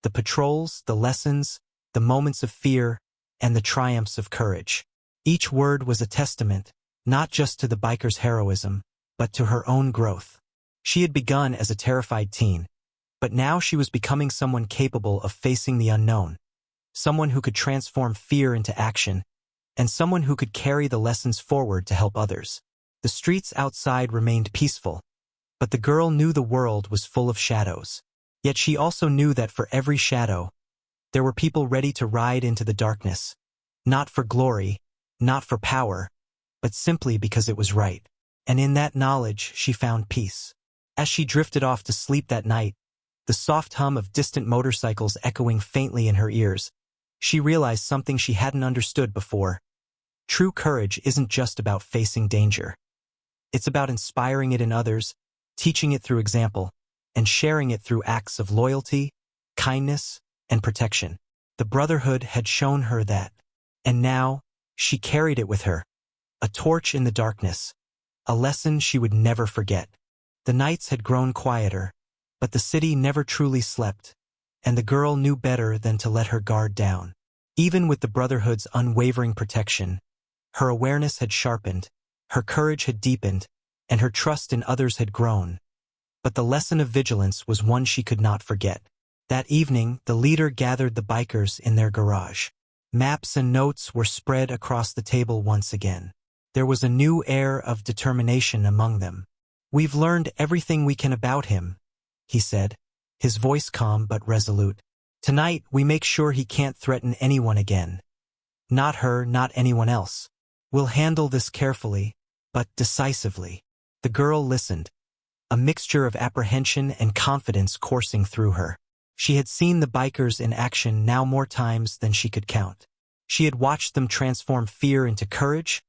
The patrols, the lessons, the moments of fear, and the triumphs of courage. Each word was a testament, not just to the biker's heroism, but to her own growth. She had begun as a terrified teen, but now she was becoming someone capable of facing the unknown, someone who could transform fear into action, and someone who could carry the lessons forward to help others. The streets outside remained peaceful, but the girl knew the world was full of shadows. Yet she also knew that for every shadow, there were people ready to ride into the darkness, not for glory, not for power, but simply because it was right. And in that knowledge, she found peace. As she drifted off to sleep that night, the soft hum of distant motorcycles echoing faintly in her ears, she realized something she hadn't understood before. True courage isn't just about facing danger. It's about inspiring it in others, teaching it through example, and sharing it through acts of loyalty, kindness, and protection. The Brotherhood had shown her that, and now she carried it with her, a torch in the darkness, a lesson she would never forget. The nights had grown quieter, but the city never truly slept, and the girl knew better than to let her guard down. Even with the Brotherhood's unwavering protection, her awareness had sharpened, her courage had deepened, and her trust in others had grown. But the lesson of vigilance was one she could not forget. That evening, the leader gathered the bikers in their garage. Maps and notes were spread across the table once again. There was a new air of determination among them. "We've learned everything we can about him," he said, his voice calm but resolute. "Tonight, we make sure he can't threaten anyone again. Not her, not anyone else. We'll handle this carefully, but decisively." The girl listened, a mixture of apprehension and confidence coursing through her. She had seen the bikers in action now more times than she could count. She had watched them transform fear into courage,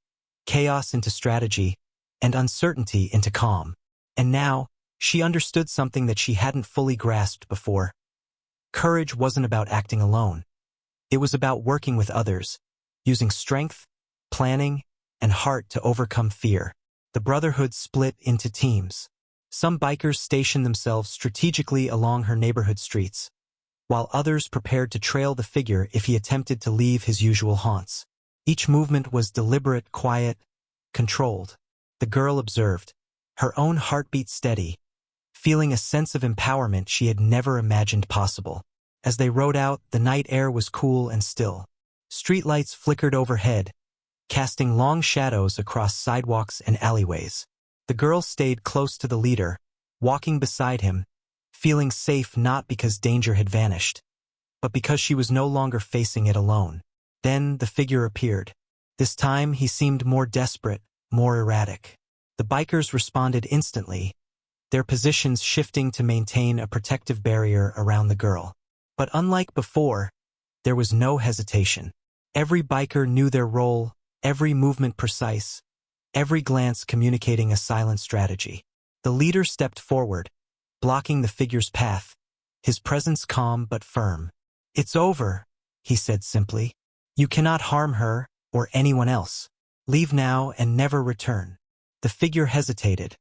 chaos into strategy, and uncertainty into calm. And now, she understood something that she hadn't fully grasped before. Courage wasn't about acting alone. It was about working with others, using strength, planning, and heart to overcome fear. The Brotherhood split into teams. Some bikers stationed themselves strategically along her neighborhood streets, while others prepared to trail the figure if he attempted to leave his usual haunts. Each movement was deliberate, quiet, controlled. The girl observed, her own heartbeat steady, feeling a sense of empowerment she had never imagined possible. As they rode out, the night air was cool and still. Streetlights flickered overhead, casting long shadows across sidewalks and alleyways. The girl stayed close to the leader, walking beside him, feeling safe not because danger had vanished, but because she was no longer facing it alone. Then the figure appeared. This time he seemed more desperate, more erratic. The bikers responded instantly, their positions shifting to maintain a protective barrier around the girl. But unlike before, there was no hesitation. Every biker knew their role, every movement precise, every glance communicating a silent strategy. The leader stepped forward, blocking the figure's path, his presence calm but firm. "It's over," he said simply. "You cannot harm her or anyone else. Leave now and never return." The figure hesitated,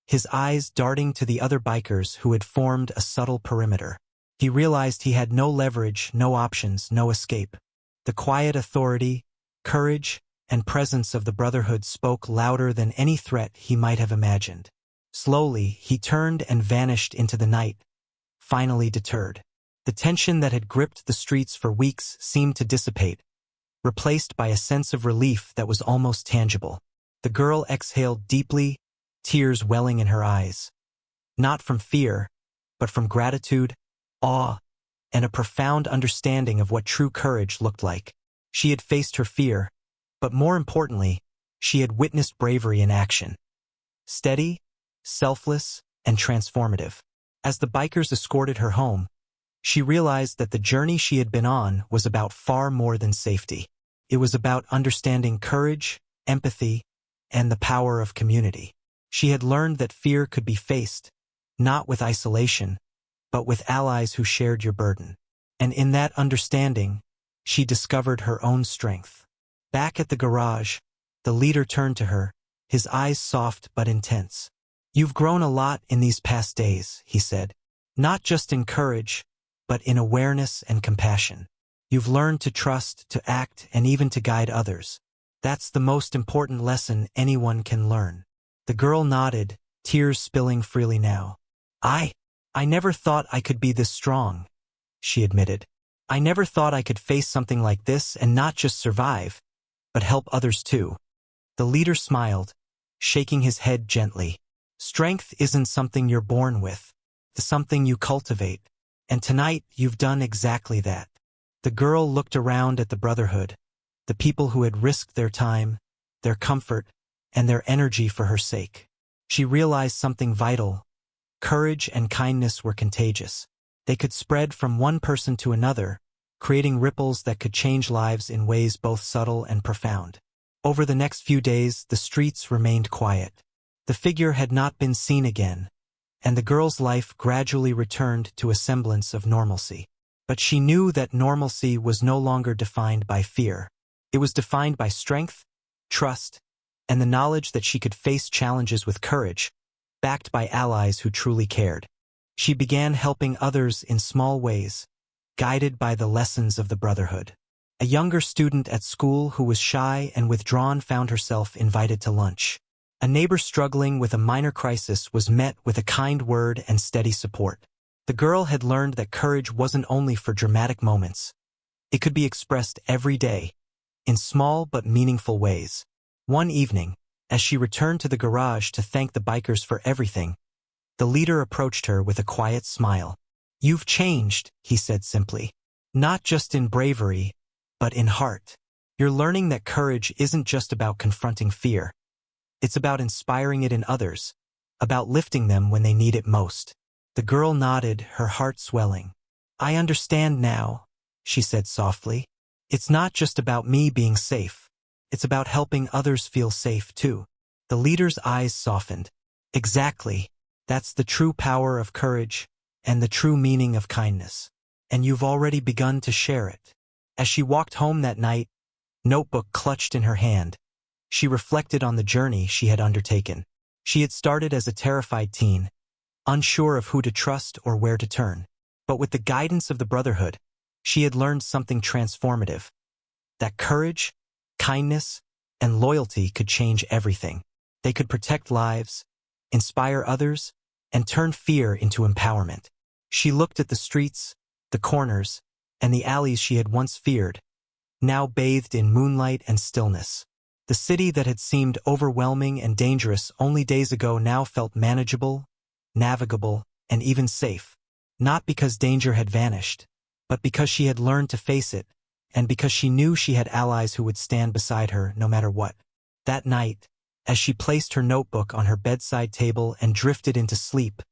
his eyes darting to the other bikers who had formed a subtle perimeter. He realized he had no leverage, no options, no escape. The quiet authority, courage, and presence of the Brotherhood spoke louder than any threat he might have imagined. Slowly, he turned and vanished into the night, finally deterred. The tension that had gripped the streets for weeks seemed to dissipate, replaced by a sense of relief that was almost tangible. The girl exhaled deeply, tears welling in her eyes. Not from fear, but from gratitude, awe, and a profound understanding of what true courage looked like. She had faced her fear, but more importantly, she had witnessed bravery in action. Steady, selfless, and transformative. As the bikers escorted her home, She realized that the journey she had been on was about far more than safety. It was about understanding courage, empathy, and the power of community. She had learned that fear could be faced, not with isolation, but with allies who shared your burden. And in that understanding, she discovered her own strength. Back at the garage, the leader turned to her, his eyes soft but intense. "You've grown a lot in these past days," he said. "Not just in courage, but in awareness and compassion. You've learned to trust, to act, and even to guide others. That's the most important lesson anyone can learn." The girl nodded, tears spilling freely now. I never thought I could be this strong," she admitted. "I never thought I could face something like this and not just survive, but help others too." The leader smiled, shaking his head gently. "Strength isn't something you're born with. It's something you cultivate. And tonight you've done exactly that." The girl looked around at the Brotherhood, the people who had risked their time, their comfort, and their energy for her sake. She realized something vital. Courage and kindness were contagious. They could spread from one person to another, creating ripples that could change lives in ways both subtle and profound. Over the next few days, the streets remained quiet. The figure had not been seen again, and the girl's life gradually returned to a semblance of normalcy. But she knew that normalcy was no longer defined by fear. It was defined by strength, trust, and the knowledge that she could face challenges with courage, backed by allies who truly cared. She began helping others in small ways, guided by the lessons of the Brotherhood. A younger student at school who was shy and withdrawn found herself invited to lunch. A neighbor struggling with a minor crisis was met with a kind word and steady support. The girl had learned that courage wasn't only for dramatic moments. It could be expressed every day, in small but meaningful ways. One evening, as she returned to the garage to thank the bikers for everything, the leader approached her with a quiet smile. "You've changed," he said simply. "Not just in bravery, but in heart. You're learning that courage isn't just about confronting fear. It's about inspiring it in others, about lifting them when they need it most." The girl nodded, her heart swelling. "I understand now," she said softly. "It's not just about me being safe. It's about helping others feel safe too." The leader's eyes softened. "Exactly. That's the true power of courage and the true meaning of kindness. And you've already begun to share it." As she walked home that night, notebook clutched in her hand, she reflected on the journey she had undertaken. She had started as a terrified teen, unsure of who to trust or where to turn. But with the guidance of the Brotherhood, she had learned something transformative. That courage, kindness, and loyalty could change everything. They could protect lives, inspire others, and turn fear into empowerment. She looked at the streets, the corners, and the alleys she had once feared, now bathed in moonlight and stillness. The city that had seemed overwhelming and dangerous only days ago now felt manageable, navigable, and even safe. Not because danger had vanished, but because she had learned to face it, and because she knew she had allies who would stand beside her no matter what. That night, as she placed her notebook on her bedside table and drifted into sleep,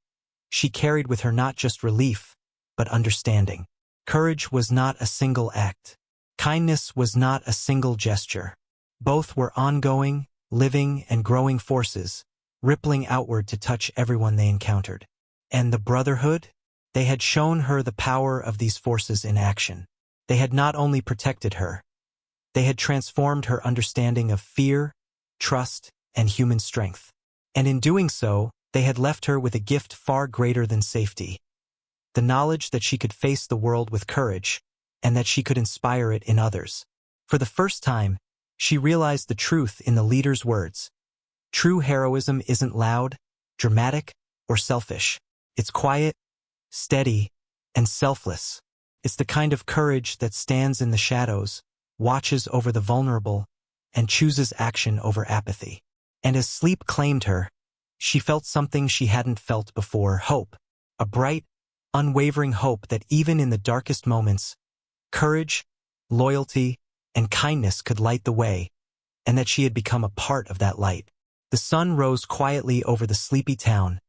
she carried with her not just relief, but understanding. Courage was not a single act. Kindness was not a single gesture. Both were ongoing, living, and growing forces, rippling outward to touch everyone they encountered. And the Brotherhood? They had shown her the power of these forces in action. They had not only protected her, they had transformed her understanding of fear, trust, and human strength. And in doing so, they had left her with a gift far greater than safety. The knowledge that she could face the world with courage, and that she could inspire it in others. For the first time, she realized the truth in the leader's words. True heroism isn't loud, dramatic, or selfish. It's quiet, steady, and selfless. It's the kind of courage that stands in the shadows, watches over the vulnerable, and chooses action over apathy. And as sleep claimed her, she felt something she hadn't felt before: hope. A bright, unwavering hope that even in the darkest moments, courage, loyalty, and kindness could light the way, and that she had become a part of that light. The sun rose quietly over the sleepy town,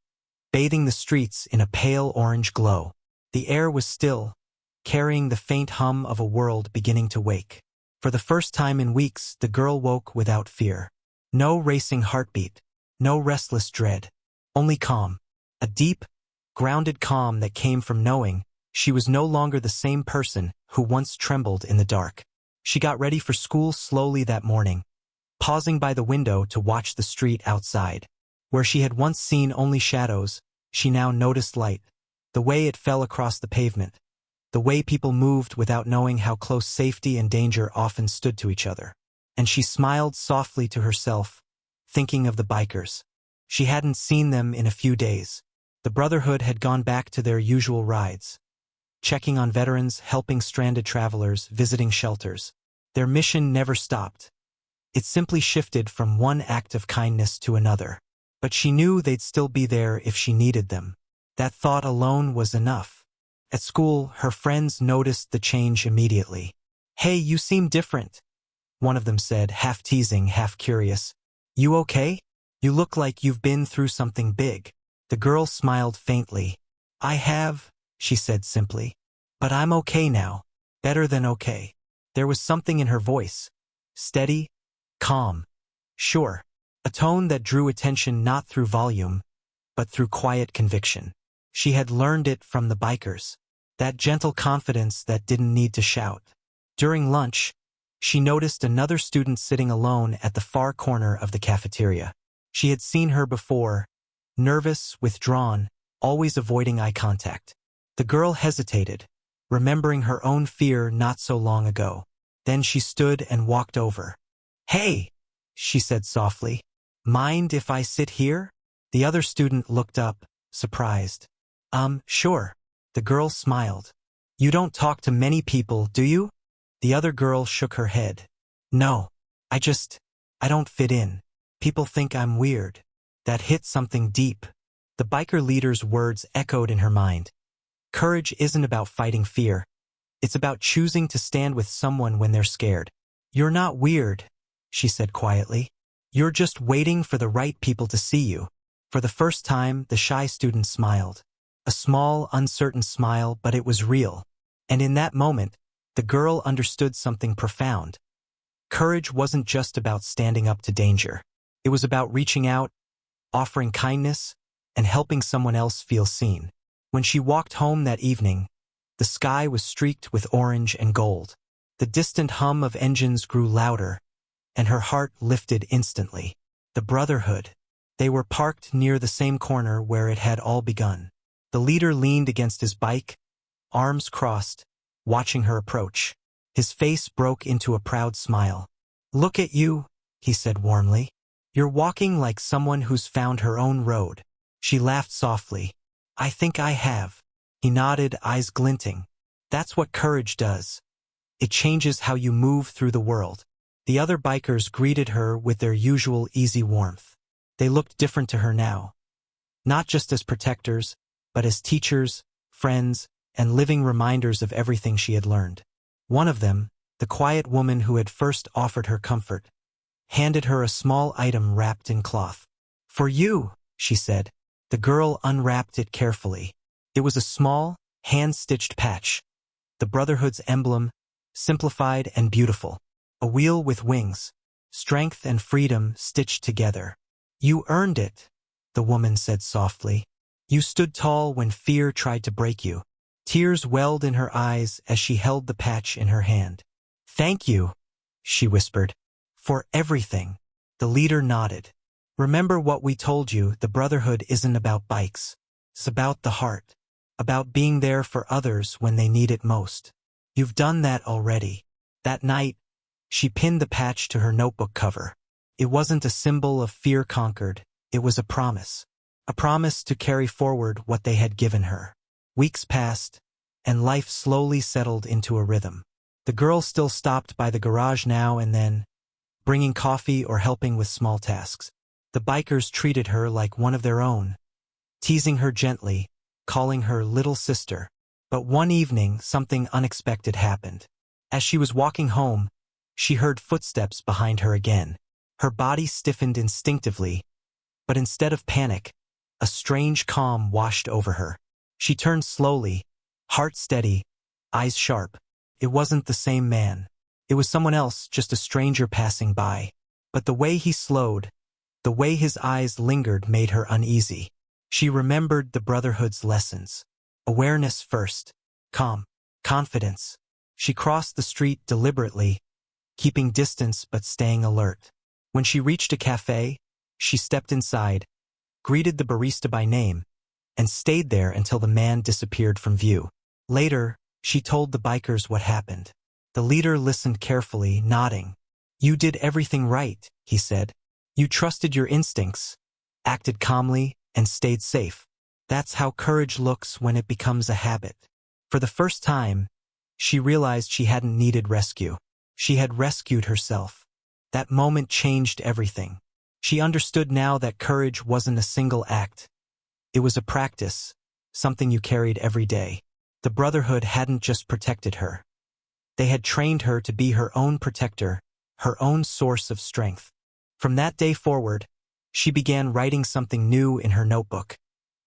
bathing the streets in a pale orange glow. The air was still, carrying the faint hum of a world beginning to wake. For the first time in weeks, the girl woke without fear. No racing heartbeat, no restless dread, only calm. A deep, grounded calm that came from knowing she was no longer the same person who once trembled in the dark. She got ready for school slowly that morning, pausing by the window to watch the street outside. Where she had once seen only shadows, she now noticed light. The way it fell across the pavement. The way people moved without knowing how close safety and danger often stood to each other. And she smiled softly to herself, thinking of the bikers. She hadn't seen them in a few days. The Brotherhood had gone back to their usual rides, checking on veterans, helping stranded travelers, visiting shelters. Their mission never stopped. It simply shifted from one act of kindness to another. But she knew they'd still be there if she needed them. That thought alone was enough. At school, her friends noticed the change immediately. "Hey, you seem different," one of them said, half teasing, half curious. "You okay? You look like you've been through something big." The girl smiled faintly. "I have," she said simply. "But I'm okay now. Better than okay." There was something in her voice. Steady, calm, sure. A tone that drew attention not through volume, but through quiet conviction. She had learned it from the bikers. That gentle confidence that didn't need to shout. During lunch, she noticed another student sitting alone at the far corner of the cafeteria. She had seen her before, nervous, withdrawn, always avoiding eye contact. The girl hesitated, remembering her own fear not so long ago. Then she stood and walked over. "Hey," she said softly. "Mind if I sit here?" The other student looked up, surprised. Sure." The girl smiled. "You don't talk to many people, do you?" The other girl shook her head. "No. I don't fit in. People think I'm weird." That hit something deep. The biker leader's words echoed in her mind. Courage isn't about fighting fear. It's about choosing to stand with someone when they're scared. "You're not weird," she said quietly. "You're just waiting for the right people to see you." For the first time, the shy student smiled. A small, uncertain smile, but it was real. And in that moment, the girl understood something profound. Courage wasn't just about standing up to danger. It was about reaching out, offering kindness, and helping someone else feel seen. When she walked home that evening, the sky was streaked with orange and gold. The distant hum of engines grew louder, and her heart lifted instantly. The Brotherhood. They were parked near the same corner where it had all begun. The leader leaned against his bike, arms crossed, watching her approach. His face broke into a proud smile. "Look at you," he said warmly. "You're walking like someone who's found her own road." She laughed softly. "I think I have." He nodded, eyes glinting. "That's what courage does. It changes how you move through the world." The other bikers greeted her with their usual easy warmth. They looked different to her now. Not just as protectors, but as teachers, friends, and living reminders of everything she had learned. One of them, the quiet woman who had first offered her comfort, handed her a small item wrapped in cloth. "For you," she said. The girl unwrapped it carefully. It was a small, hand-stitched patch. The Brotherhood's emblem, simplified and beautiful. A wheel with wings, strength and freedom stitched together. "You earned it," the woman said softly. "You stood tall when fear tried to break you." Tears welled in her eyes as she held the patch in her hand. "Thank you," she whispered. "For everything." The leader nodded. "Remember what we told you, the Brotherhood isn't about bikes. It's about the heart. About being there for others when they need it most. You've done that already." That night, she pinned the patch to her notebook cover. It wasn't a symbol of fear conquered, it was a promise. A promise to carry forward what they had given her. Weeks passed, and life slowly settled into a rhythm. The girl still stopped by the garage now and then, bringing coffee or helping with small tasks. The bikers treated her like one of their own, teasing her gently, calling her little sister. But one evening, something unexpected happened. As she was walking home, she heard footsteps behind her again. Her body stiffened instinctively, but instead of panic, a strange calm washed over her. She turned slowly, Heart steady, eyes sharp. It wasn't the same man. It was someone else, just a stranger passing by. But the way he slowed, the way his eyes lingered made her uneasy. She remembered the Brotherhood's lessons. Awareness first. Calm. Confidence. She crossed the street deliberately, keeping distance but staying alert. When she reached a cafe, she stepped inside, greeted the barista by name, and stayed there until the man disappeared from view. Later, she told the bikers what happened. The leader listened carefully, nodding. "You did everything right," he said. "You trusted your instincts, acted calmly, and stayed safe. That's how courage looks when it becomes a habit." For the first time, she realized she hadn't needed rescue. She had rescued herself. That moment changed everything. She understood now that courage wasn't a single act. It was a practice, something you carried every day. The Brotherhood hadn't just protected her. They had trained her to be her own protector, her own source of strength. From that day forward, she began writing something new in her notebook.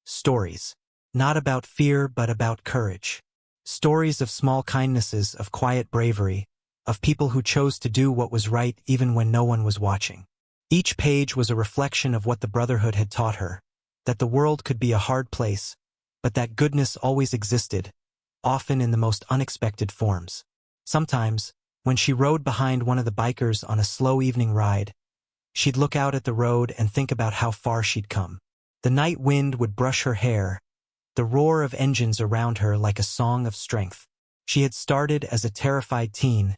Stories. Not about fear, but about courage. Stories of small kindnesses, of quiet bravery, of people who chose to do what was right even when no one was watching. Each page was a reflection of what the Brotherhood had taught her, that the world could be a hard place, but that goodness always existed, often in the most unexpected forms. Sometimes, when she rode behind one of the bikers on a slow evening ride, she'd look out at the road and think about how far she'd come. The night wind would brush her hair, the roar of engines around her like a song of strength. She had started as a terrified teen,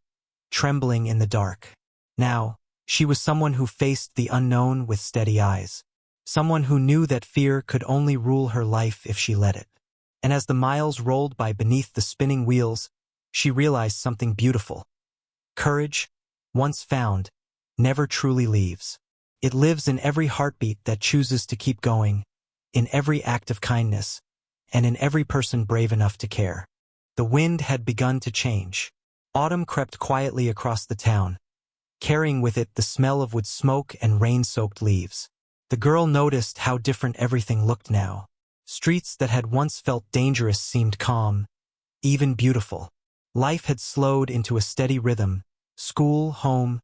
trembling in the dark. Now, she was someone who faced the unknown with steady eyes. Someone who knew that fear could only rule her life if she let it. And as the miles rolled by beneath the spinning wheels, she realized something beautiful. Courage, once found, never truly leaves. It lives in every heartbeat that chooses to keep going, in every act of kindness, and in every person brave enough to care. The wind had begun to change. Autumn crept quietly across the town, carrying with it the smell of wood smoke and rain-soaked leaves. The girl noticed how different everything looked now. Streets that had once felt dangerous seemed calm, even beautiful. Life had slowed into a steady rhythm. School, home,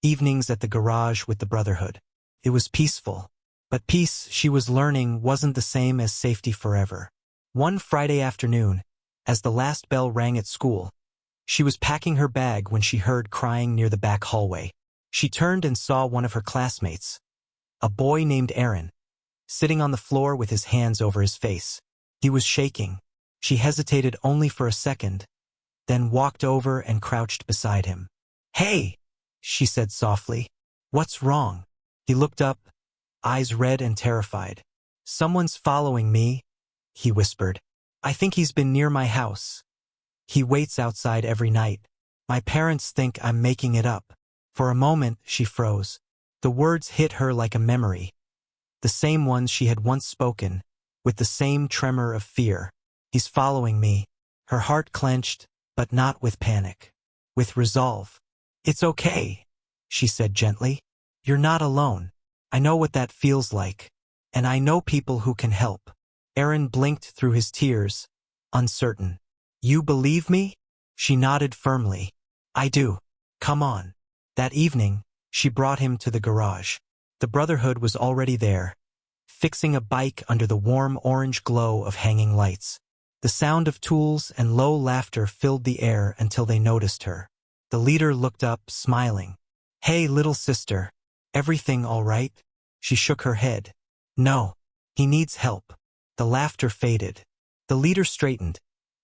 evenings at the garage with the Brotherhood. It was peaceful. But peace, she was learning, wasn't the same as safety forever. One Friday afternoon, as the last bell rang at school, she was packing her bag when she heard crying near the back hallway. She turned and saw one of her classmates, a boy named Aaron, sitting on the floor with his hands over his face. He was shaking. She hesitated only for a second, then walked over and crouched beside him. "Hey," she said softly. "What's wrong?" He looked up, eyes red and terrified. "Someone's following me," he whispered. "I think he's been near my house. He waits outside every night. My parents think I'm making it up." For a moment, she froze. The words hit her like a memory. The same ones she had once spoken, with the same tremor of fear. "He's following me." Her heart clenched, but not with panic. With resolve. "It's okay," she said gently. "You're not alone. I know what that feels like. And I know people who can help." Aaron blinked through his tears, uncertain. "You believe me?" She nodded firmly. "I do. Come on." That evening, she brought him to the garage. The Brotherhood was already there, fixing a bike under the warm orange glow of hanging lights. The sound of tools and low laughter filled the air until they noticed her. The leader looked up, smiling. "Hey, little sister. Everything all right?" She shook her head. "No. He needs help." The laughter faded. The leader straightened,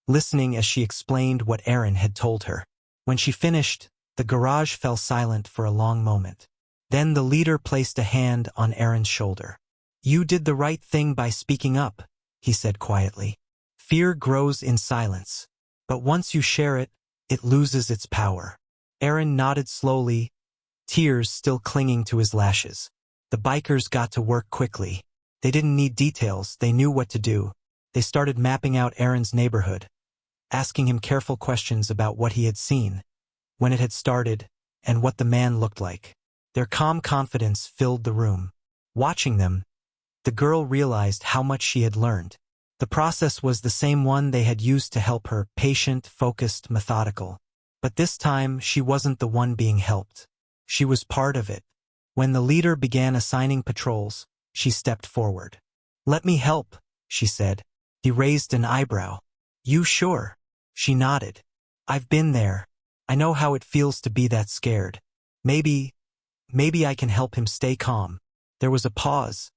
listening as she explained what Aaron had told her. When she finished, the garage fell silent for a long moment. Then the leader placed a hand on Aaron's shoulder. "You did the right thing by speaking up," he said quietly. "Fear grows in silence. But once you share it, it loses its power." Aaron nodded slowly, tears still clinging to his lashes. The bikers got to work quickly. They didn't need details, they knew what to do. They started mapping out Aaron's neighborhood, asking him careful questions about what he had seen, when it had started, and what the man looked like. Their calm confidence filled the room. Watching them, the girl realized how much she had learned. The process was the same one they had used to help her, patient, focused, methodical. But this time, she wasn't the one being helped. She was part of it. When the leader began assigning patrols, she stepped forward. "Let me help," she said. He raised an eyebrow. "You sure?" She nodded. "I've been there. I know how it feels to be that scared. Maybe I can help him stay calm." There was a pause,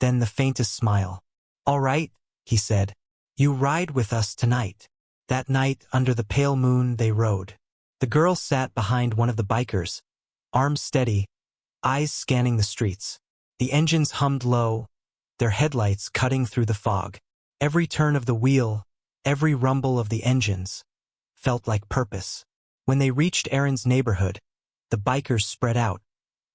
then the faintest smile. "All right," he said. "You ride with us tonight." That night, under the pale moon, they rode. The girl sat behind one of the bikers, arms steady, eyes scanning the streets. The engines hummed low, their headlights cutting through the fog. Every turn of the wheel, every rumble of the engines, felt like purpose. When they reached Aaron's neighborhood, the bikers spread out,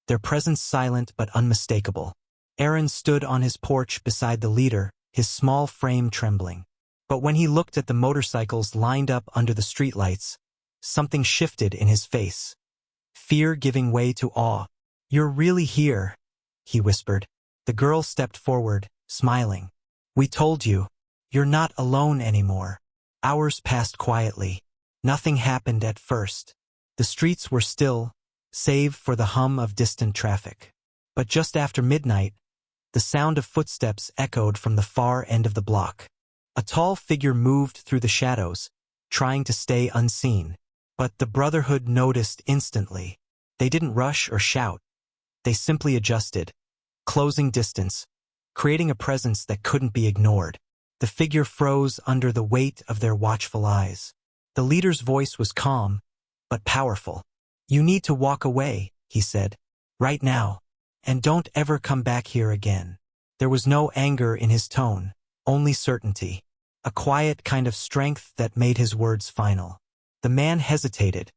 their presence silent but unmistakable. Aaron stood on his porch beside the leader, his small frame trembling. But when he looked at the motorcycles lined up under the streetlights, something shifted in his face. Fear giving way to awe. "You're really here," he whispered. The girl stepped forward, smiling. "We told you. You're not alone anymore." Hours passed quietly. Nothing happened at first. The streets were still, save for the hum of distant traffic. But just after midnight, the sound of footsteps echoed from the far end of the block. A tall figure moved through the shadows, trying to stay unseen. But the Brotherhood noticed instantly. They didn't rush or shout. They simply adjusted, closing distance, creating a presence that couldn't be ignored. The figure froze under the weight of their watchful eyes. The leader's voice was calm, but powerful. "You need to walk away," he said. "Right now. And don't ever come back here again." There was no anger in his tone, only certainty. A quiet kind of strength that made his words final. The man hesitated,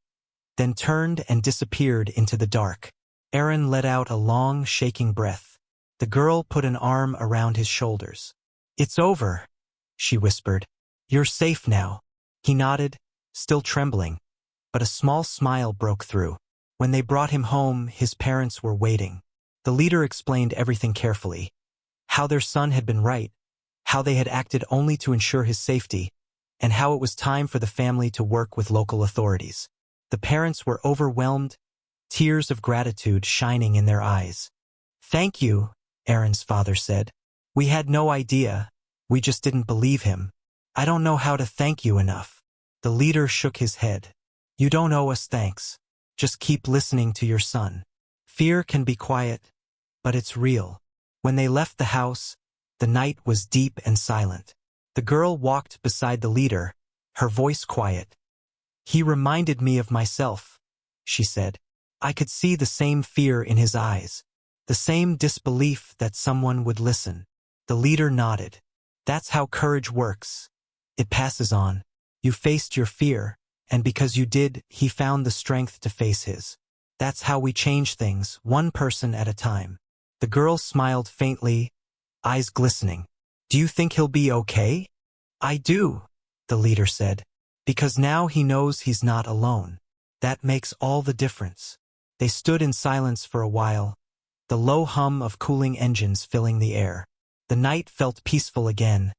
then turned and disappeared into the dark. Aaron let out a long, shaking breath. The girl put an arm around his shoulders. "It's over," she whispered. "You're safe now." He nodded, still trembling, but a small smile broke through. When they brought him home, his parents were waiting. The leader explained everything carefully. How their son had been right, how they had acted only to ensure his safety, and how it was time for the family to work with local authorities. The parents were overwhelmed, tears of gratitude shining in their eyes. "Thank you," Aaron's father said. "We had no idea. We just didn't believe him. I don't know how to thank you enough." The leader shook his head. "You don't owe us thanks. Just keep listening to your son. Fear can be quiet, but it's real." When they left the house, the night was deep and silent. The girl walked beside the leader, her voice quiet. "He reminded me of myself," she said. I could see the same fear in his eyes, the same disbelief that someone would listen. The leader nodded. "That's how courage works. It passes on. You faced your fear, and because you did, he found the strength to face his. That's how we change things, one person at a time." The girl smiled faintly, eyes glistening. "Do you think he'll be okay?" "I do," the leader said, "because now he knows he's not alone. That makes all the difference." They stood in silence for a while, the low hum of cooling engines filling the air. The night felt peaceful again,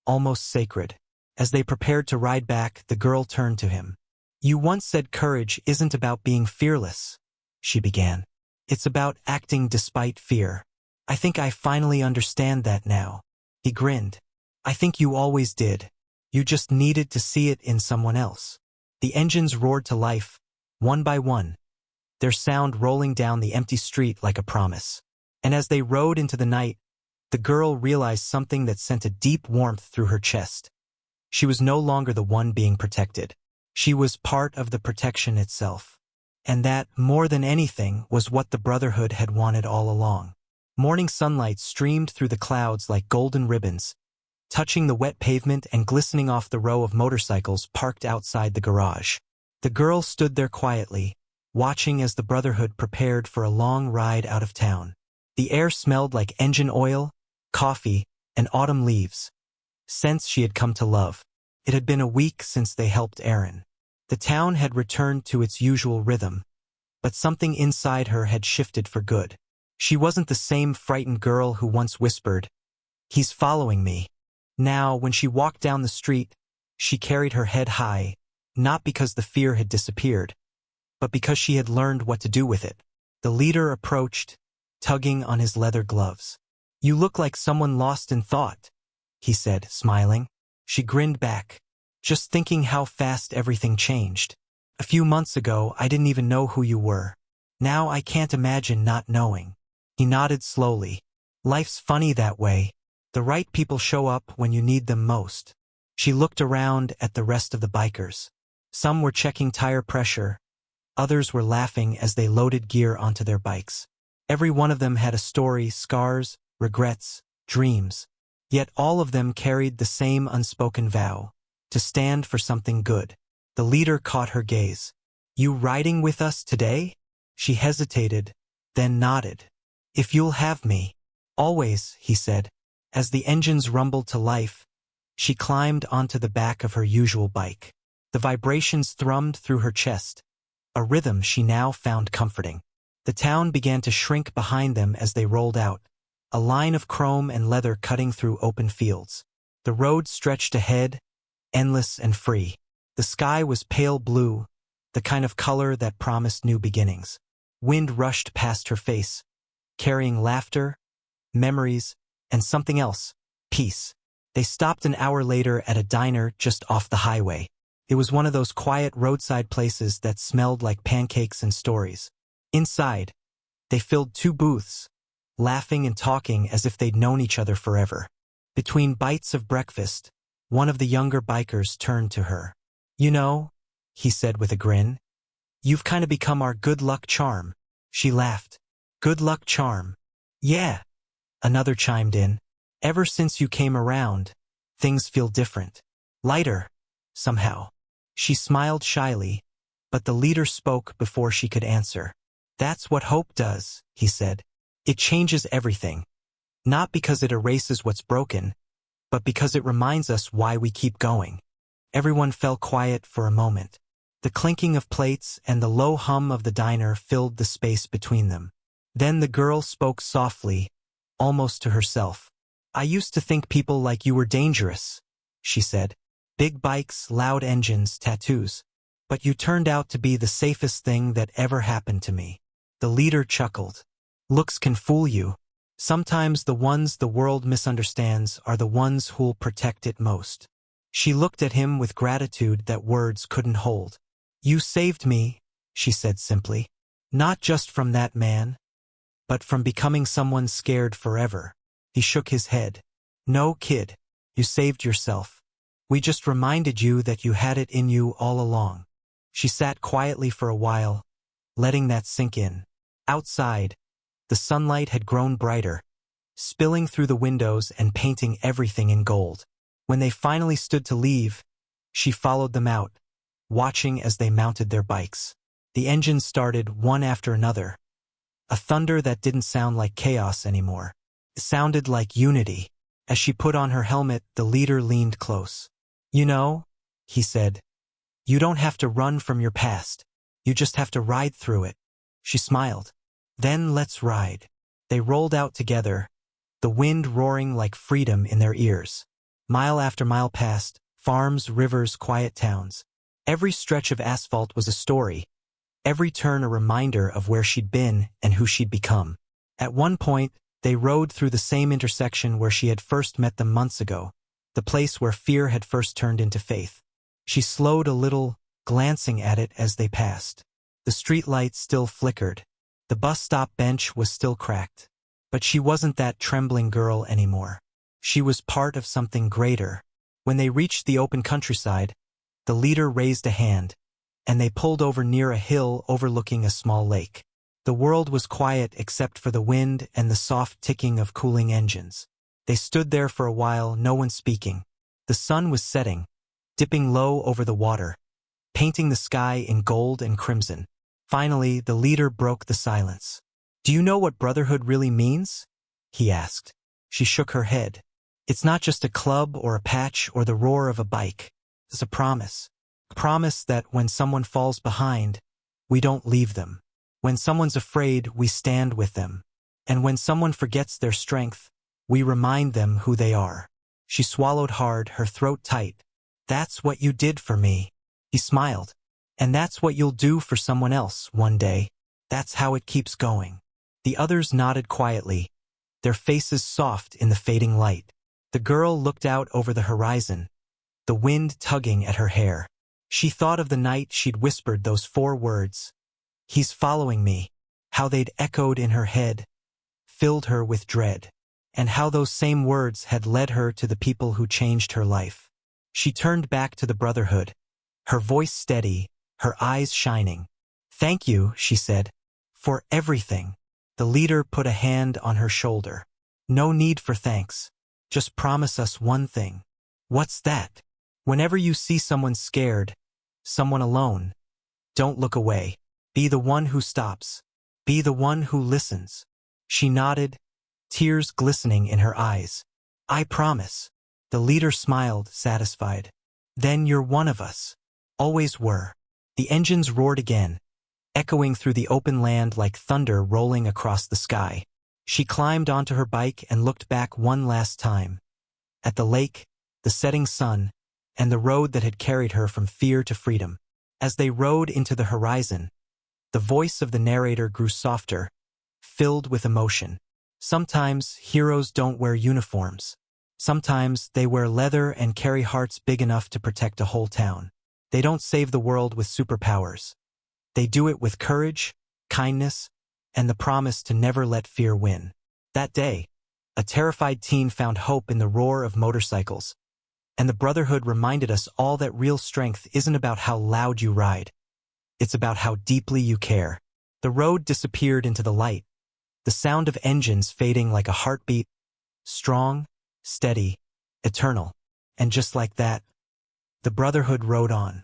almost sacred. As they prepared to ride back, the girl turned to him. "You once said courage isn't about being fearless," she began. "It's about acting despite fear. I think I finally understand that now." He grinned. "I think you always did. You just needed to see it in someone else." The engines roared to life, one by one, their sound rolling down the empty street like a promise. And as they rode into the night, the girl realized something that sent a deep warmth through her chest. She was no longer the one being protected. She was part of the protection itself. And that, more than anything, was what the Brotherhood had wanted all along. Morning sunlight streamed through the clouds like golden ribbons, touching the wet pavement and glistening off the row of motorcycles parked outside the garage. The girl stood there quietly, watching as the Brotherhood prepared for a long ride out of town. The air smelled like engine oil, coffee, and autumn leaves, scents she had come to love. It had been a week since they helped Aaron. The town had returned to its usual rhythm, but something inside her had shifted for good. She wasn't the same frightened girl who once whispered, "He's following me." Now, when she walked down the street, she carried her head high, not because the fear had disappeared, but because she had learned what to do with it. The leader approached, tugging on his leather gloves. "You look like someone lost in thought," he said, smiling. She grinned back, "Just thinking how fast everything changed. A few months ago, I didn't even know who you were. Now I can't imagine not knowing." He nodded slowly. "Life's funny that way. The right people show up when you need them most." She looked around at the rest of the bikers. Some were checking tire pressure. Others were laughing as they loaded gear onto their bikes. Every one of them had a story, scars, regrets, dreams. Yet all of them carried the same unspoken vow, to stand for something good. The leader caught her gaze. "You riding with us today?" She hesitated, then nodded. "If you'll have me." "Always," he said. As the engines rumbled to life, she climbed onto the back of her usual bike. The vibrations thrummed through her chest, a rhythm she now found comforting. The town began to shrink behind them as they rolled out, a line of chrome and leather cutting through open fields. The road stretched ahead, endless and free. The sky was pale blue, the kind of color that promised new beginnings. Wind rushed past her face, carrying laughter, memories, and something else, peace. They stopped an hour later at a diner just off the highway. It was one of those quiet roadside places that smelled like pancakes and stories. Inside, they filled 2 booths, laughing and talking as if they'd known each other forever. Between bites of breakfast, one of the younger bikers turned to her. "You know," he said with a grin, "you've kind of become our good luck charm." She laughed. "Good luck charm?" "Yeah," another chimed in. "Ever since you came around, things feel different. Lighter, somehow." She smiled shyly, but the leader spoke before she could answer. "That's what hope does," he said. "It changes everything. Not because it erases what's broken, but because it reminds us why we keep going." Everyone fell quiet for a moment. The clinking of plates and the low hum of the diner filled the space between them. Then the girl spoke softly, almost to herself. "I used to think people like you were dangerous," she said. "Big bikes, loud engines, tattoos. But you turned out to be the safest thing that ever happened to me." The leader chuckled. "Looks can fool you. Sometimes the ones the world misunderstands are the ones who'll protect it most." She looked at him with gratitude that words couldn't hold. "You saved me," she said simply. "Not just from that man, but from becoming someone scared forever." He shook his head. "No, kid, you saved yourself. We just reminded you that you had it in you all along." She sat quietly for a while, letting that sink in. Outside, the sunlight had grown brighter, spilling through the windows and painting everything in gold. When they finally stood to leave, she followed them out, watching as they mounted their bikes. The engines started one after another, a thunder that didn't sound like chaos anymore. It sounded like unity. As she put on her helmet, the leader leaned close. "You know," he said, "you don't have to run from your past. You just have to ride through it." She smiled. "Then let's ride." They rolled out together, the wind roaring like freedom in their ears. Mile after mile passed, farms, rivers, quiet towns. Every stretch of asphalt was a story, every turn a reminder of where she'd been and who she'd become. At one point, they rode through the same intersection where she had first met them months ago, the place where fear had first turned into faith. She slowed a little, glancing at it as they passed. The streetlights still flickered. The bus stop bench was still cracked. But she wasn't that trembling girl anymore. She was part of something greater. When they reached the open countryside, the leader raised a hand, and they pulled over near a hill overlooking a small lake. The world was quiet except for the wind and the soft ticking of cooling engines. They stood there for a while, no one speaking. The sun was setting, dipping low over the water, painting the sky in gold and crimson. Finally, the leader broke the silence. "Do you know what Brotherhood really means?" he asked. She shook her head. "It's not just a club or a patch or the roar of a bike. It's a promise. A promise that when someone falls behind, we don't leave them. When someone's afraid, we stand with them. And when someone forgets their strength, we remind them who they are." She swallowed hard, her throat tight. That's what you did for me. He smiled. And that's what you'll do for someone else one day. That's how it keeps going. The others nodded quietly, their faces soft in the fading light. The girl looked out over the horizon, the wind tugging at her hair. She thought of the night she'd whispered those 4 words. He's following me. How they'd echoed in her head, filled her with dread. And how those same words had led her to the people who changed her life. She turned back to the Brotherhood, her voice steady, her eyes shining. Thank you, she said, for everything. The leader put a hand on her shoulder. No need for thanks. Just promise us one thing. What's that? Whenever you see someone scared, someone alone, don't look away. Be the one who stops. Be the one who listens. She nodded, tears glistening in her eyes. I promise. The leader smiled, satisfied. Then you're one of us. Always were. The engines roared again, echoing through the open land like thunder rolling across the sky. She climbed onto her bike and looked back one last time. At the lake, the setting sun, and the road that had carried her from fear to freedom. As they rode into the horizon, the voice of the narrator grew softer, filled with emotion. Sometimes heroes don't wear uniforms. Sometimes they wear leather and carry hearts big enough to protect a whole town. They don't save the world with superpowers. They do it with courage, kindness, and the promise to never let fear win. That day, a terrified teen found hope in the roar of motorcycles. And the Brotherhood reminded us all that real strength isn't about how loud you ride. It's about how deeply you care. The road disappeared into the light, the sound of engines fading like a heartbeat, strong, steady, eternal. And just like that, the Brotherhood rode on.